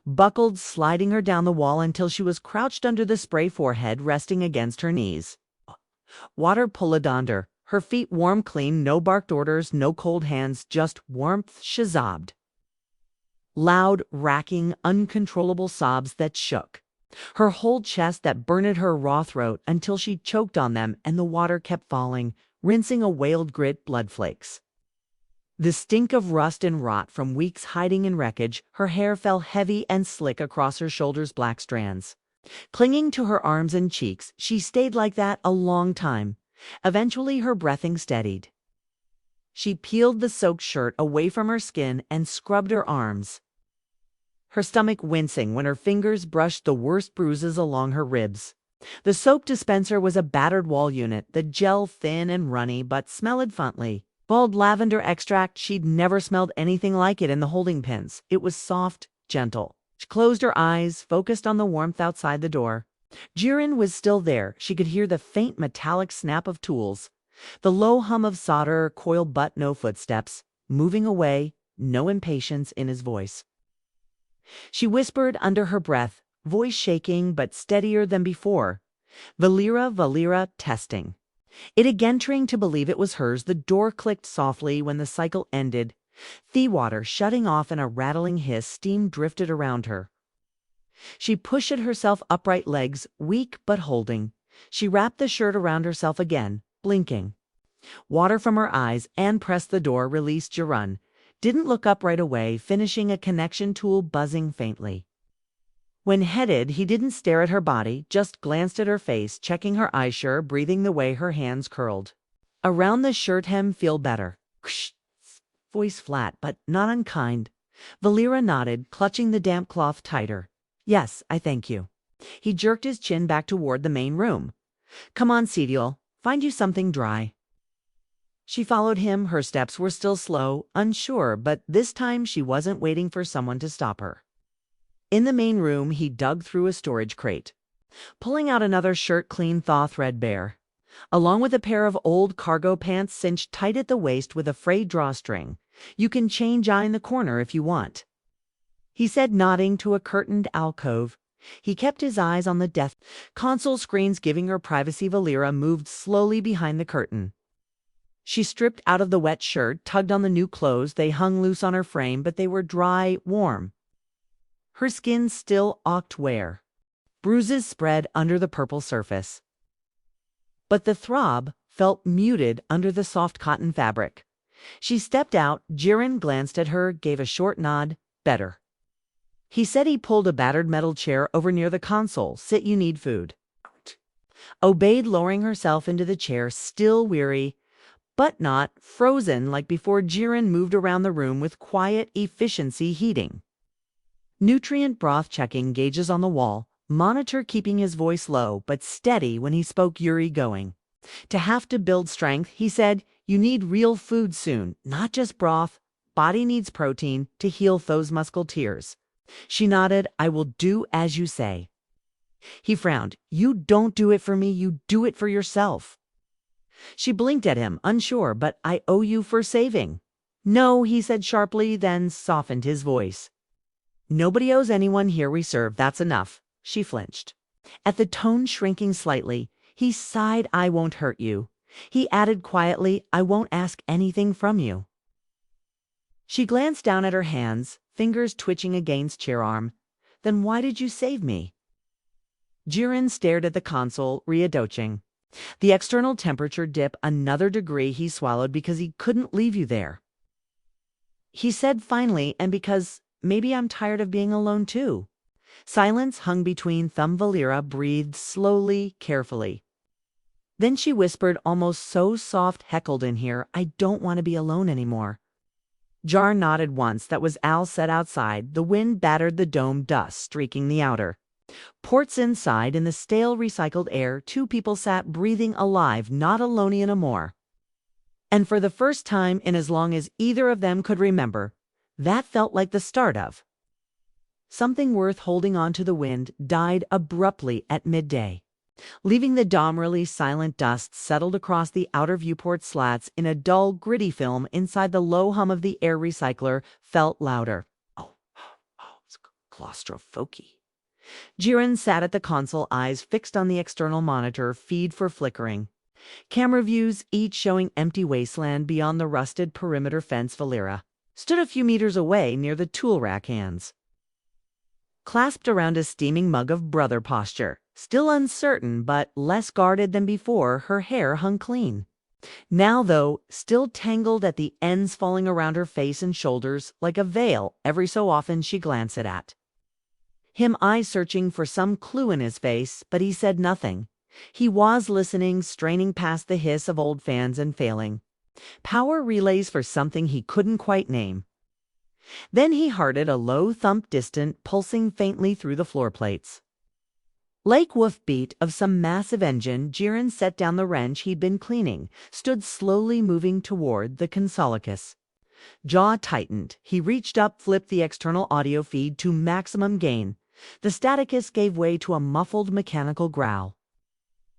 Speaker 1: buckled, sliding her down the wall until she was crouched under the spray, forehead resting against her knees. Water pulled under her feet, warm, clean, no barked orders, no cold hands, just warmth. She sobbed. Loud, racking, uncontrollable sobs that shook her whole chest that burned her raw throat until she choked on them and the water kept falling, rinsing a whaled grit blood flakes. The stink of rust and rot from weeks hiding in wreckage, her hair fell heavy and slick across her shoulders' black strands. Clinging to her arms and cheeks, she stayed like that a long time. Eventually her breathing steadied. She peeled the soaked shirt away from her skin and scrubbed her arms, her stomach wincing when her fingers brushed the worst bruises along her ribs. The soap dispenser was a battered wall unit, the gel thin and runny but smelled faintly. Bald lavender extract, she'd never smelled anything like it in the holding pens. It was soft, gentle. She closed her eyes, focused on the warmth outside the door. Jiren was still there. She could hear the faint metallic snap of tools, the low hum of solder coil, but no footsteps. Moving away, no impatience in his voice. She whispered under her breath, voice shaking but steadier than before. Valera, testing. It again trying to believe it was hers. The door clicked softly when the cycle ended. The water shutting off in a rattling hiss, steam drifted around her. She pushed at herself upright legs, weak but holding. She wrapped the shirt around herself again, blinking. Water from her eyes, and pressed the door, released Jiren. Didn't look up right away, finishing a connection tool buzzing faintly. When headed, he didn't stare at her body, just glanced at her face, checking her eyesure, breathing the way her hands curled around the shirt hem. Feel better. Ksh. Voice flat, but not unkind. Valera nodded, clutching the damp cloth tighter. Yes, I thank you. He jerked his chin back toward the main room. Come on, Cedial, find you something dry. She followed him. Her steps were still slow, unsure, but this time she wasn't waiting for someone to stop her. In the main room, he dug through a storage crate, pulling out another shirt clean threadbare, along with a pair of old cargo pants cinched tight at the waist with a frayed drawstring. You can change in the corner if you want, he said, nodding to a curtained alcove. He kept his eyes on the desk console screens, giving her privacy. Valera moved slowly behind the curtain. She stripped out of the wet shirt, tugged on the new clothes. They hung loose on her frame, but they were dry, warm. Her skin still awked wear. Bruises spread under the purple surface, but the throb felt muted under the soft cotton fabric. She stepped out. Jiren glanced at her, gave a short nod. Better, he said. He pulled a battered metal chair over near the console. Sit, you need food. Obeyed, lowering herself into the chair, still weary, but not frozen like before. Jiren moved around the room with quiet efficiency, heating nutrient broth, checking gauges on the wall, monitor, keeping his voice low but steady when he spoke. Yuri going to have to build strength, he said. You need real food soon, not just broth. Body needs protein to heal those muscleteers. She nodded. I will do as you say. He frowned. You don't do it for me, you do it for yourself. She blinked at him, unsure. But I owe you for saving. No, he said sharply, then softened his voice. Nobody owes anyone here. We serve, that's enough. She flinched at the tone, shrinking slightly. He sighed. I won't hurt you. He added quietly, I won't ask anything from you. She glanced down at her hands, fingers twitching against chair arm. Then why did you save me? Jiren stared at the console, readjusting. The external temperature dip another degree. He swallowed. Because he couldn't leave you there, he said finally, and because maybe I'm tired of being alone too. Silence hung between them. Valera breathed slowly, carefully. Then she whispered, almost so soft, heckled in here, I don't want to be alone anymore. Jar nodded once. That was Al said outside. The wind battered the dome, dust streaking the outer ports. Inside, in the stale recycled air, two people sat, breathing alive, not alone anymore. And for the first time in as long as either of them could remember, that felt like the start of something worth holding on to. The wind died abruptly at midday, leaving the dome release. Silent dust settled across the outer viewport slats in a dull, gritty film. Inside, the low hum of the air recycler felt louder. Oh, it's claustrophobic. Jiren sat at the console, eyes fixed on the external monitor feed for flickering camera views, each showing empty wasteland beyond the rusted perimeter fence. Valera stood a few meters away near the tool rack hands clasped around a steaming mug of brother posture. Still uncertain, but less guarded than before, her hair hung clean. Now, though, still tangled at the ends falling around her face and shoulders like a veil every so often she glanced at. Him eyes searching for some clue in his face, but he said nothing. He was listening, straining past the hiss of old fans and failing. Power relays for something he couldn't quite name. Then he hearted a low thump distant, pulsing faintly through the floor plates. Like woof beat of some massive engine, Jiren set down the wrench he'd been cleaning, stood slowly moving toward the Consolicus. Jaw tightened. He reached up, flipped the external audio feed to maximum gain. The Staticus gave way to a muffled mechanical growl.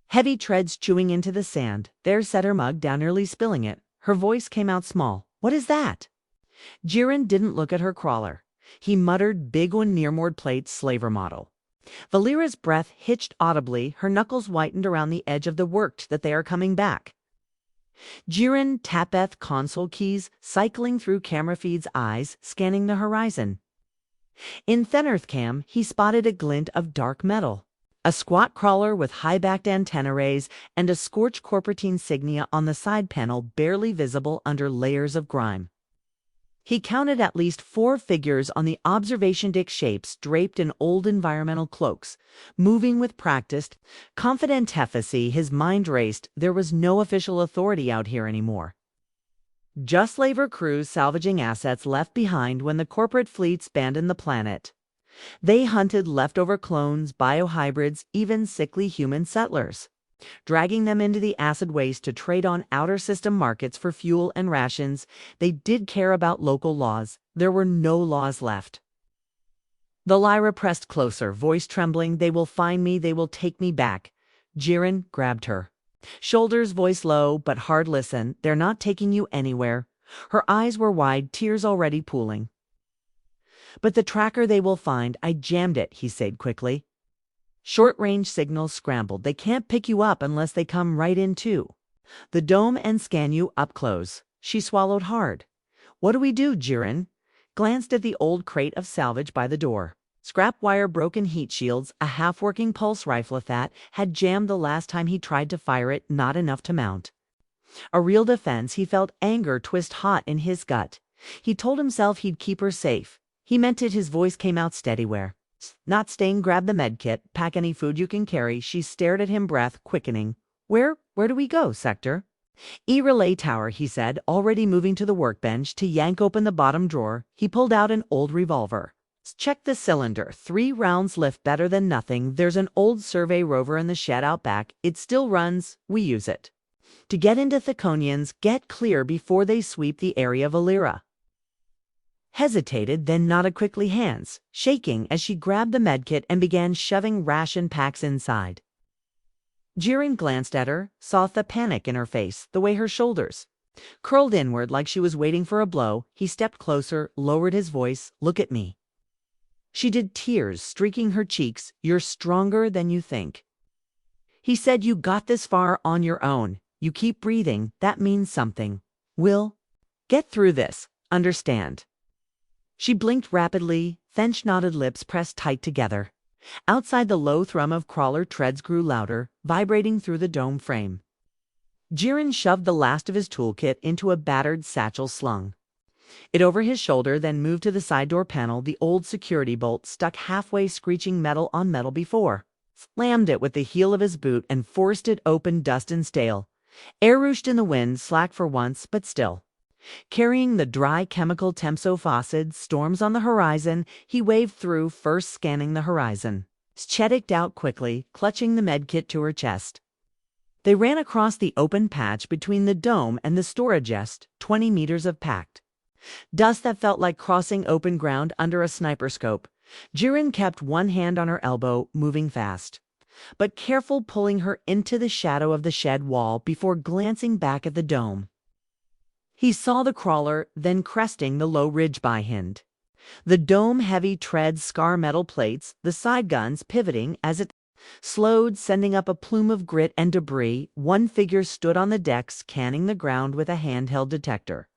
Speaker 1: Heavy treads chewing into the sand. There set her mug down, nearly spilling it. Her voice came out small. "What is that?" Jiren didn't look at her crawler. He muttered, "Big one near-moored plate, slaver model." Valera's breath hitched audibly. Her knuckles whitened around the edge of the worked that they are coming back. Jiren tappeth console keys, cycling through camera feed's eyes, scanning the horizon. In Thenarthcam, he spotted a glint of dark metal. A squat crawler with high-backed antenna rays and a scorched corporate insignia on the side panel barely visible under layers of grime. He counted at least 4 figures on the observation deck, shapes draped in old environmental cloaks, moving with practiced, confident efficacy. His mind raced. There was no official authority out here anymore. Just slaver crews salvaging assets left behind when the corporate fleets abandoned the planet. They hunted leftover clones, biohybrids, even sickly human settlers, dragging them into the acid waste to trade on outer system markets for fuel and rations. They did care about local laws. There were no laws left. The Lyra pressed closer, voice trembling. "They will find me. They will take me back." Jiren grabbed her shoulders, voice low but hard. "Listen, they're not taking you anywhere." Her eyes were wide, tears already pooling. "But the tracker they will find, I jammed it," he said quickly. "Short-range signals scrambled. They can't pick you up unless they come right in too. The dome and scan you up close." She swallowed hard. "What do we do?" Jiren glanced at the old crate of salvage by the door. Scrap wire, broken heat shields, a half-working pulse rifle that had jammed the last time he tried to fire it, not enough to mount. A real defense. He felt anger twist hot in his gut. He told himself he'd keep her safe. He meant it. His voice came out steady. "Not staying. Grab the med kit. Pack any food you can carry." She stared at him, breath quickening. Where do we go, Sector?" "E-relay tower," he said, already moving to the workbench to yank open the bottom drawer. He pulled out an old revolver. "Check the cylinder. 3 rounds lift better than nothing. There's an old survey rover in the shed out back. It still runs. We use it to get into Thiconians, get clear before they sweep the area of Valera." Hesitated, then nodded quickly, hands shaking as she grabbed the medkit and began shoving ration packs inside. Jiren glanced at her, saw the panic in her face, the way her shoulders curled inward like she was waiting for a blow. He stepped closer, lowered his voice. "Look at me." She did, tears streaking her cheeks. "You're stronger than you think." He said, "You got this far on your own. You keep breathing. That means something. We'll get through this. Understand?" She blinked rapidly, Fench knotted lips pressed tight together. Outside, the low thrum of crawler treads grew louder, vibrating through the dome frame. Jiren shoved the last of his toolkit into a battered satchel, slung it over his shoulder, then moved to the side door panel. The old security bolt stuck halfway, screeching metal on metal before. Slammed it with the heel of his boot and forced it open, dust and stale. Air rooshed in the wind, slack for once, but still. Carrying the dry chemical temsophosphates, storms on the horizon, he waved through, first scanning the horizon. Checked out quickly, clutching the medkit to her chest. They ran across the open patch between the dome and the storage chest, 20 meters of packed dust that felt like crossing open ground under a sniper scope. Jiren kept one hand on her elbow, moving fast, but careful, pulling her into the shadow of the shed wall before glancing back at the dome. He saw the crawler, then cresting the low ridge behind. The dome heavy treads, scar metal plates, the side guns pivoting as it slowed, sending up a plume of grit and debris. One figure stood on the deck, scanning the ground with a handheld detector.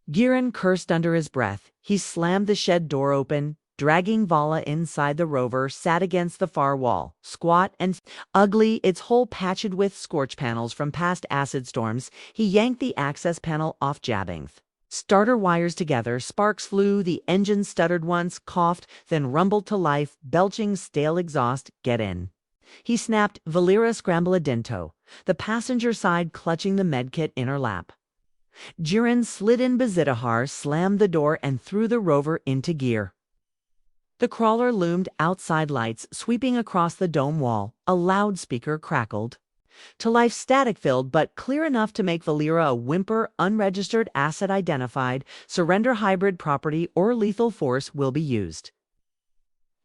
Speaker 1: Jiren cursed under his breath. He slammed the shed door open, Dragging Vala inside, the rover sat against the far wall, squat and ugly, its hull patched with scorch panels from past acid storms. He yanked the access panel off, jabbing starter wires together. Sparks flew, the engine stuttered once, coughed, then rumbled to life, belching stale exhaust. Get in. He snapped. Valera scrambled adento, the passenger side clutching the medkit in her lap. Jiren slid in. Bazitahar slammed the door and threw the rover into gear. The crawler loomed outside, lights sweeping across the dome wall. A loudspeaker crackled. To life, static-filled, but clear enough to make Valera a whimper. Unregistered asset identified. Surrender hybrid property or lethal force will be used.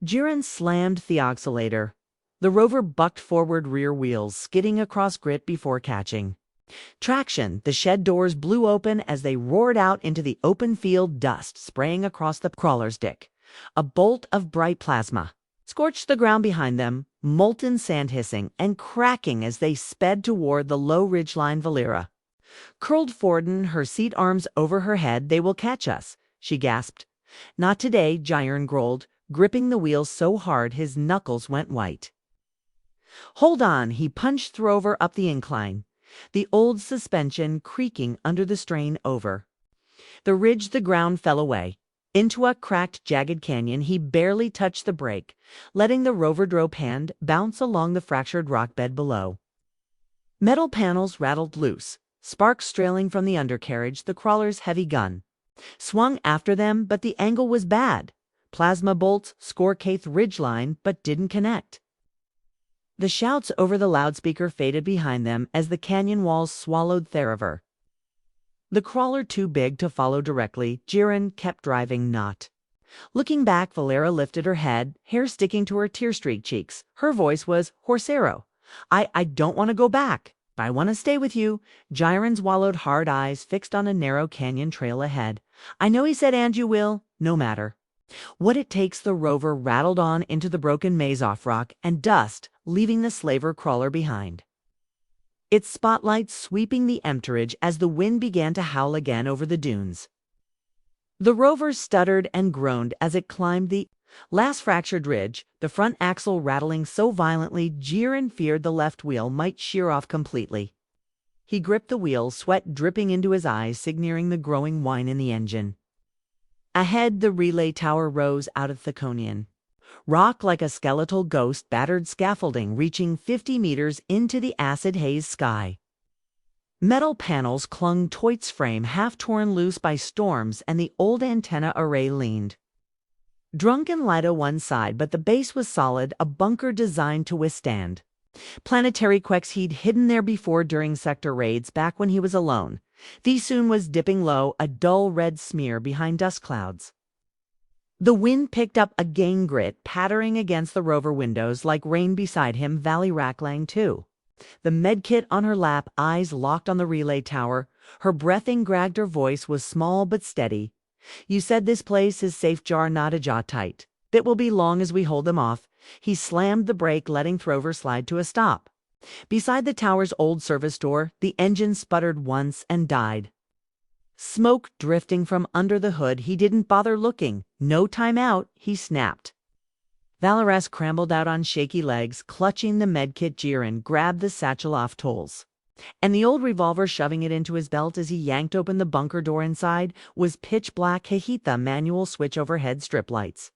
Speaker 1: Jiren slammed the oscillator. The rover bucked forward, rear wheels skidding across grit before catching traction. The shed doors blew open as they roared out into the open field, dust spraying across the crawler's deck. A bolt of bright plasma scorched the ground behind them, molten sand hissing and cracking as they sped toward the low ridgeline. Valera curled forward, her seat arms over her head. They will catch us, she gasped. Not today, Jiren growled, gripping the wheels so hard his knuckles went white. Hold on, he punched the rover up the incline, the old suspension creaking under the strain. Over the ridge, the ground fell away. Into a cracked, jagged canyon. He barely touched the brake, letting the rover drope hand bounce along the fractured rock bed below. Metal panels rattled loose, sparks trailing from the undercarriage. The crawler's heavy gun swung after them, but the angle was bad. Plasma bolts scorcathed ridgeline, but didn't connect. The shouts over the loudspeaker faded behind them as the canyon walls swallowed Theriver. The crawler too big to follow directly. Jiren kept driving, not looking back. Valera lifted her head, hair sticking to her tear-streaked cheeks. Her voice was horsero. I don't want to go back. I want to stay with you. Jiren's wallowed hard eyes fixed on a narrow canyon trail ahead. I know, he said, and you will, no matter what it takes. The rover rattled on into the broken maze off rock and dust, leaving the slaver crawler behind, its spotlight sweeping the emptirage as the wind began to howl again over the dunes. The rover stuttered and groaned as it climbed the last fractured ridge, the front axle rattling so violently Jiren feared the left wheel might shear off completely. He gripped the wheel, sweat dripping into his eyes, signaling the growing whine in the engine. Ahead, the relay tower rose out of the canyon. Rock like a skeletal ghost, battered scaffolding reaching 50 meters into the acid haze sky. Metal panels clung to its frame, half torn loose by storms, and the old antenna array leaned drunken light on one side, but the base was solid, a bunker designed to withstand planetary quakes he'd hidden there before during sector raids back when he was alone. The sun was dipping low, a dull red smear behind dust clouds. The wind picked up again, grit pattering against the rover windows like rain beside him. Valley rackling too. The medkit on her lap, eyes locked on the relay tower. Her breath ingragged, her voice was small but steady. You said this place is safe, jar, not a jaw tight. It will be long as we hold them off. He slammed the brake, letting Throver slide to a stop. Beside the tower's old service door, the engine sputtered once and died. Smoke drifting from under the hood. He didn't bother looking. No time out, he snapped. Valera scrambled out on shaky legs, clutching the medkit. Jiren grabbed the satchel off Tolls, and the old revolver, shoving it into his belt as he yanked open the bunker door. Inside was pitch black. Hahitha manual switch overhead strip lights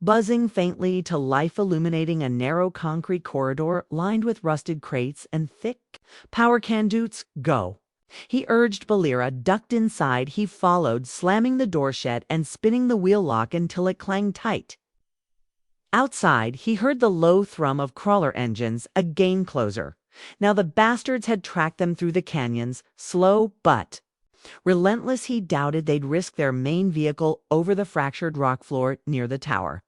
Speaker 1: buzzing faintly to life, illuminating a narrow concrete corridor lined with rusted crates and thick power conduits. Go, he urged. Valera ducked inside. He followed, slamming the door shut and spinning the wheel lock until it clanged tight. Outside, he heard the low thrum of crawler engines, a gain closer. Now the bastards had tracked them through the canyons, slow but relentless. He doubted they'd risk their main vehicle over the fractured rock floor near the tower.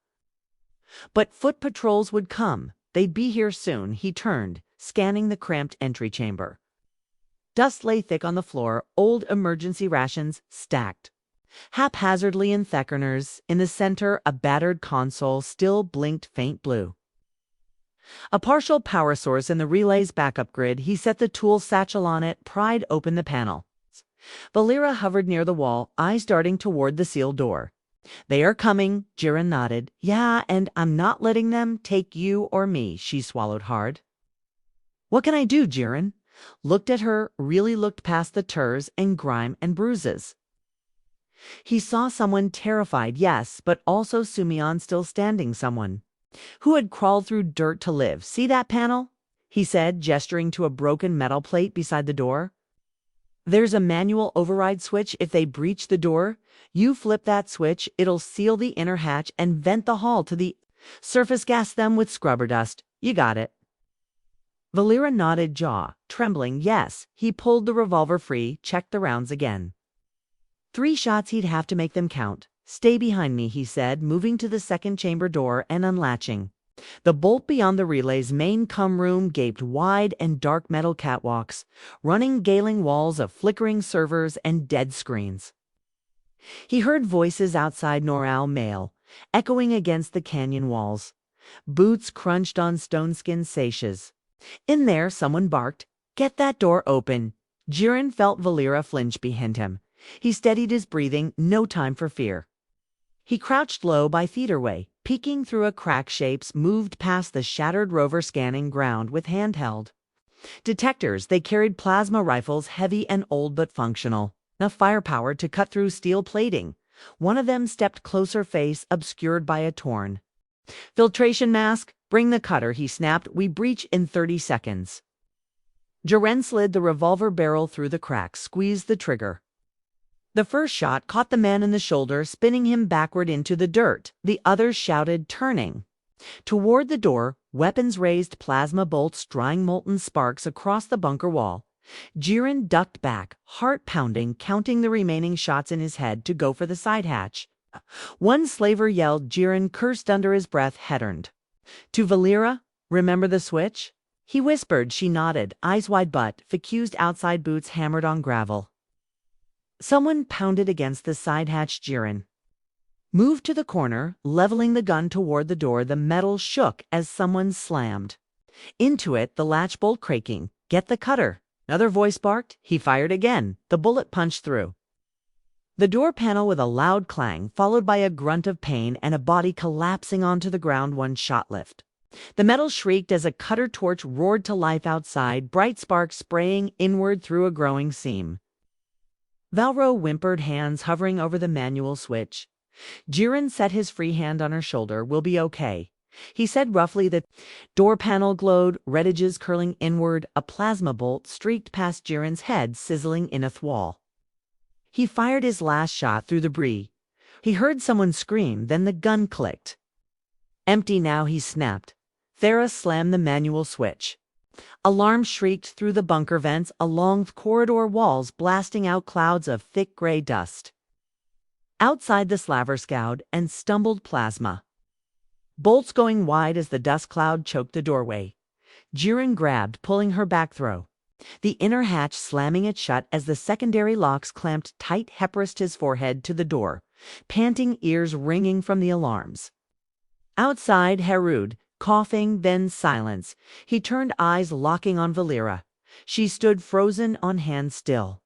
Speaker 1: But foot patrols would come. They'd be here soon. He turned, scanning the cramped entry chamber. Dust lay thick on the floor, old emergency rations stacked haphazardly in theckeners. In the center, a battered console still blinked faint blue. A partial power source in the relay's backup grid. He set the tool satchel on it, pried open the panel. Valera hovered near the wall, eyes darting toward the sealed door. They are coming, Jiren nodded. Yeah, and I'm not letting them take you or me, she swallowed hard. What can I do, Jiren? Looked at her, really looked past the tears and grime and bruises. He saw someone terrified, yes, but also Sumion still standing someone who had crawled through dirt to live. See that panel? He said, gesturing to a broken metal plate beside the door. There's a manual override switch. If they breach the door, you flip that switch, it'll seal the inner hatch and vent the hall to the surface. Gas them with scrubber dust. You got it. Valera nodded, jaw trembling. Yes. He pulled the revolver free, checked the rounds again. 3 shots, he'd have to make them count. Stay behind me, he said, moving to the second chamber door and unlatching. The bolt beyond the relay's main room gaped wide, and dark metal catwalks, running galing walls of flickering servers and dead screens. He heard voices outside Noral Mail, echoing against the canyon walls. Boots crunched on stone-skin sashes. In there, someone barked, "Get that door open!" Jiren felt Valera flinch behind him. He steadied his breathing, no time for fear. He crouched low by feet-away, peeking through a crack. Shapes moved past the shattered rover, scanning ground with handheld detectors. They carried plasma rifles, heavy and old but functional, enough firepower to cut through steel plating. One of them stepped closer, face obscured by a torn filtration mask. Bring the cutter, he snapped. We breach in 30 seconds. Jiren slid the revolver barrel through the crack, squeezed the trigger. The first shot caught the man in the shoulder, spinning him backward into the dirt. The others shouted, turning toward the door, weapons raised, plasma bolts drawing molten sparks across the bunker wall. Jiren ducked back, heart pounding, counting the remaining shots in his head to go for the side hatch. One slaver yelled. Jiren cursed under his breath, head-turned to Valera. Remember the switch? He whispered. She nodded, eyes wide but focused. Outside, boots hammered on gravel. Someone pounded against the side hatch. Jiren moved to the corner, leveling the gun toward the door. The metal shook as someone slammed into it, the latch bolt cracking. Get the cutter, another voice barked. He fired again. The bullet punched through the door panel with a loud clang, followed by a grunt of pain and a body collapsing onto the ground. One shot lift. The metal shrieked as a cutter torch roared to life outside, bright sparks spraying inward through a growing seam. Valro whimpered, hands hovering over the manual switch. Jiren set his free hand on her shoulder. We'll be okay, he said roughly. The door panel glowed, red edges curling inward. A plasma bolt streaked past Jiren's head, sizzling in a wall. He fired his last shot through the brie. He heard someone scream, then the gun clicked. Empty now, he snapped. Thera slammed the manual switch. Alarm shrieked through the bunker vents, along corridor walls, blasting out clouds of thick gray dust. Outside, the slaver scowled and stumbled, plasma bolts going wide as the dust cloud choked the doorway. Jiren grabbed, pulling her back through the inner hatch, slamming it shut as the secondary locks clamped tight. He pressed his forehead to the door, panting, ears ringing from the alarms. Outside, Herud, coughing, then silence. He turned, eyes locking on Valera. She stood frozen, on hands still,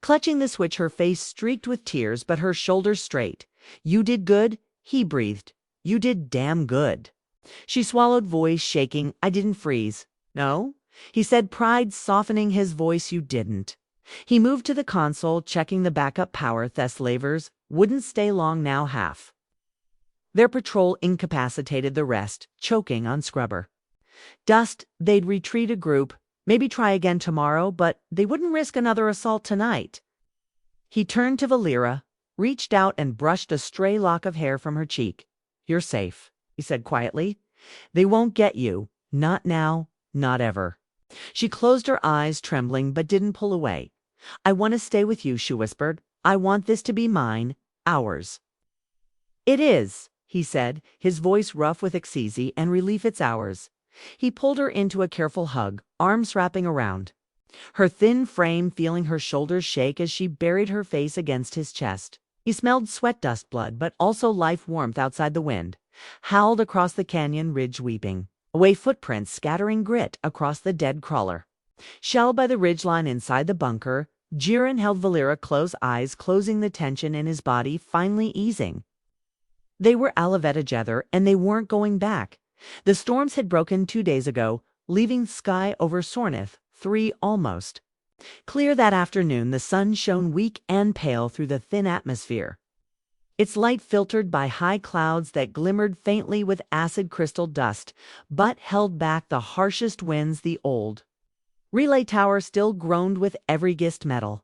Speaker 1: clutching the switch, her face streaked with tears but her shoulders straight. You did good, he breathed. You did damn good. She swallowed, voice shaking. I didn't freeze. No, he said, pride softening his voice. You didn't. He moved to the console, checking the backup power. The slavers wouldn't stay long now. Half their patrol incapacitated, the rest choking on scrubber dust. They'd retreat a group, maybe try again tomorrow, but they wouldn't risk another assault tonight. He turned to Valera, reached out and brushed a stray lock of hair from her cheek. You're safe, he said quietly. They won't get you. Not now, not ever. She closed her eyes, trembling, but didn't pull away. I want to stay with you, she whispered. I want this to be mine, ours. It is, he said, his voice rough with ecstasy and relief. It's ours. He pulled her into a careful hug, arms wrapping around her thin frame, feeling her shoulders shake as she buried her face against his chest. He smelled sweat, dust, blood, but also life, warmth. Outside, the wind howled across the canyon ridge, weeping away footprints, scattering grit across the dead crawler. Shelled by the ridgeline inside the bunker, Jiren held Valera close, eyes closing, the tension in his body finally easing. They were alive together, and they weren't going back. The storms had broken 2 days ago, leaving sky over Sornith 3 almost. Clear that afternoon, the sun shone weak and pale through the thin atmosphere. Its light filtered by high clouds that glimmered faintly with acid crystal dust, but held back the harshest winds. The old relay tower still groaned with every gist metal,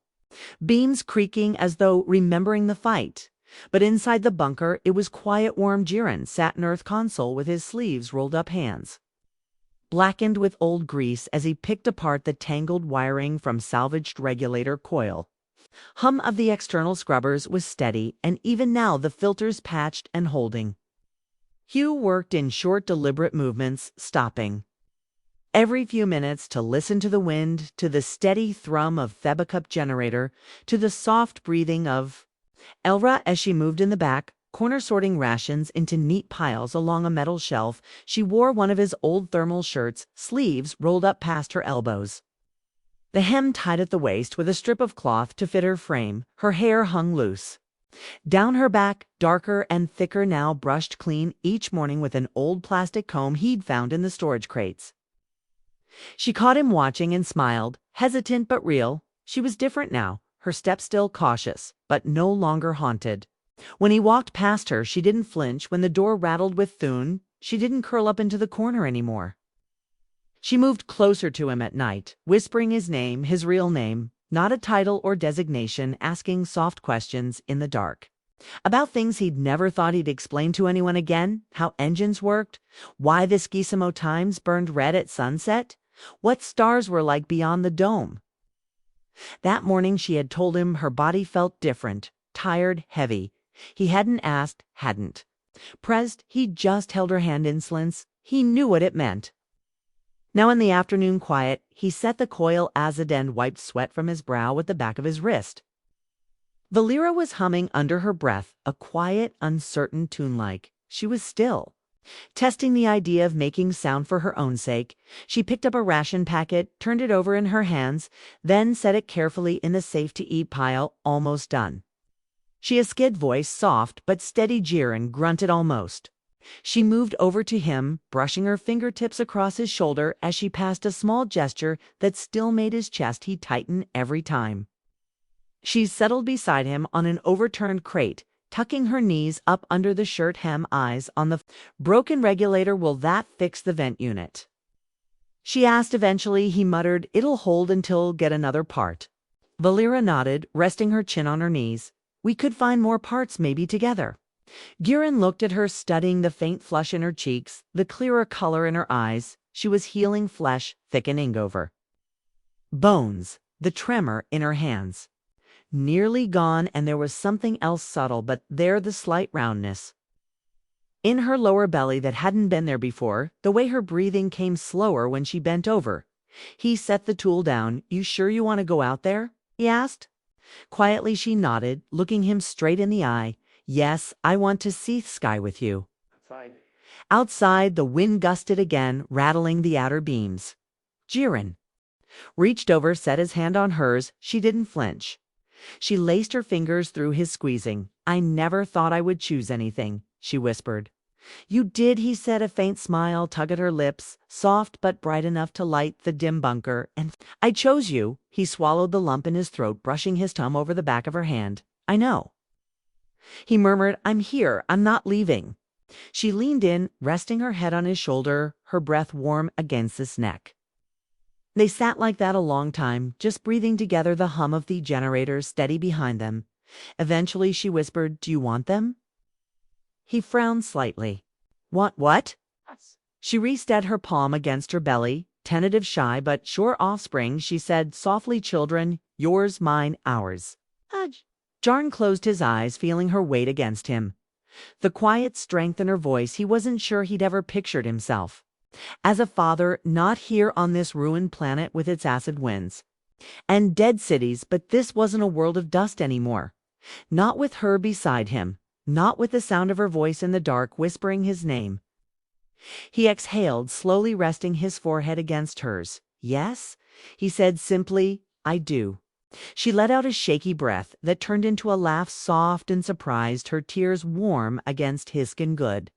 Speaker 1: beams creaking as though remembering the fight. But inside the bunker, it was quiet, warm. Jiren sat in Earth console with his sleeves rolled up, hands blackened with old grease as he picked apart the tangled wiring from salvaged regulator coil. Hum of the external scrubbers was steady, and even now the filters patched and holding. Hugh worked in short, deliberate movements, stopping every few minutes to listen to the wind, to the steady thrum of Thebacup generator, to the soft breathing of Elra as she moved in the back corner, sorting rations into neat piles along a metal shelf. She wore one of his old thermal shirts, sleeves rolled up past her elbows, the hem tied at the waist with a strip of cloth to fit her frame. Her hair hung loose down her back, darker and thicker now, brushed clean each morning with an old plastic comb he'd found in the storage crates. She caught him watching and smiled, hesitant but real. She was different now, her step still cautious, but no longer haunted. When he walked past her, she didn't flinch. When the door rattled with Thune, she didn't curl up into the corner anymore. She moved closer to him at night, whispering his name, his real name, not a title or designation, asking soft questions in the dark about things he'd never thought he'd explain to anyone again: how engines worked, why the Skisimo Times burned red at sunset, what stars were like beyond the dome. That morning she had told him her body felt different, tired, heavy. He hadn't asked, hadn't pressed, he just held her hand in silence. He knew what it meant. Now in the afternoon quiet, he set the coil acid and wiped sweat from his brow with the back of his wrist. Valera was humming under her breath, a quiet, uncertain tune like. She was still testing the idea of making sound for her own sake. She picked up a ration packet, turned it over in her hands, then set it carefully in the safe-to-eat pile. Almost done. She, a skid voice, soft but steady. Jiren grunted almost. She moved over to him, brushing her fingertips across his shoulder as she passed, a small gesture that still made his chest heat tighten every time. She settled beside him on an overturned crate, tucking her knees up under the shirt hem, eyes on the broken regulator. Will that fix the vent unit? She asked eventually. He muttered, it'll hold until get another part. Valera nodded, resting her chin on her knees. We could find more parts, maybe together. Jiren looked at her, studying the faint flush in her cheeks, the clearer color in her eyes. She was healing flesh, thickening over bones, the tremor in her hands nearly gone, and there was something else subtle but there, the slight roundness in her lower belly that hadn't been there before, the way her breathing came slower when she bent over. He set the tool down. You sure you want to go out there? He asked. Quietly she nodded, looking him straight in the eye. Yes, I want to see sky with you.
Speaker 2: Fine.
Speaker 1: Outside, the wind gusted again, rattling the outer beams. Jiren reached over, set his hand on hers. She didn't flinch. She laced her fingers through his, squeezing. I never thought I would choose anything, she whispered. You did, he said, a faint smile tug at her lips, soft but bright enough to light the dim bunker. And I chose you. He swallowed the lump in his throat, brushing his thumb over the back of her hand. I know. He murmured, I'm here. I'm not leaving. She leaned in, resting her head on his shoulder, her breath warm against his neck. They sat like that a long time, just breathing together, the hum of the generators steady behind them. Eventually she whispered, do you want them? He frowned slightly. What? She reset her palm against her belly, tentative, shy, but sure offspring. She said softly, children, yours, mine, ours. Jiren closed his eyes, feeling her weight against him. The quiet strength in her voice. He wasn't sure he'd ever pictured himself as a father, not here on this ruined planet with its acid winds and dead cities, but this wasn't a world of dust anymore. Not with her beside him, not with the sound of her voice in the dark whispering his name. He exhaled, slowly resting his forehead against hers. Yes, he said simply, I do. She let out a shaky breath that turned into a laugh soft and surprised, her tears warm against Hiskin good.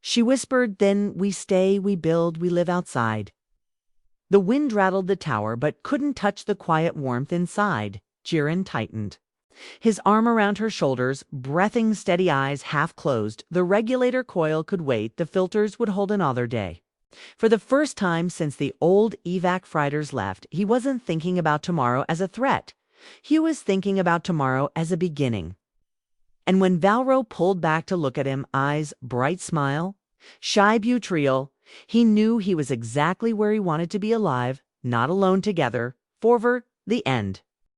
Speaker 1: She whispered, "Then we stay, we build, we live outside." The wind rattled the tower, but couldn't touch the quiet warmth inside. Jiren tightened his arm around her shoulders, breathing, steady eyes half closed. The regulator coil could wait, the filters would hold another day. For the first time since the old evac freighters left, he wasn't thinking about tomorrow as a threat. He was thinking about tomorrow as a beginning. And when Valro pulled back to look at him, eyes bright smile, shy butrial, he knew he was exactly where he wanted to be, alive, not alone, together. Forward, the end.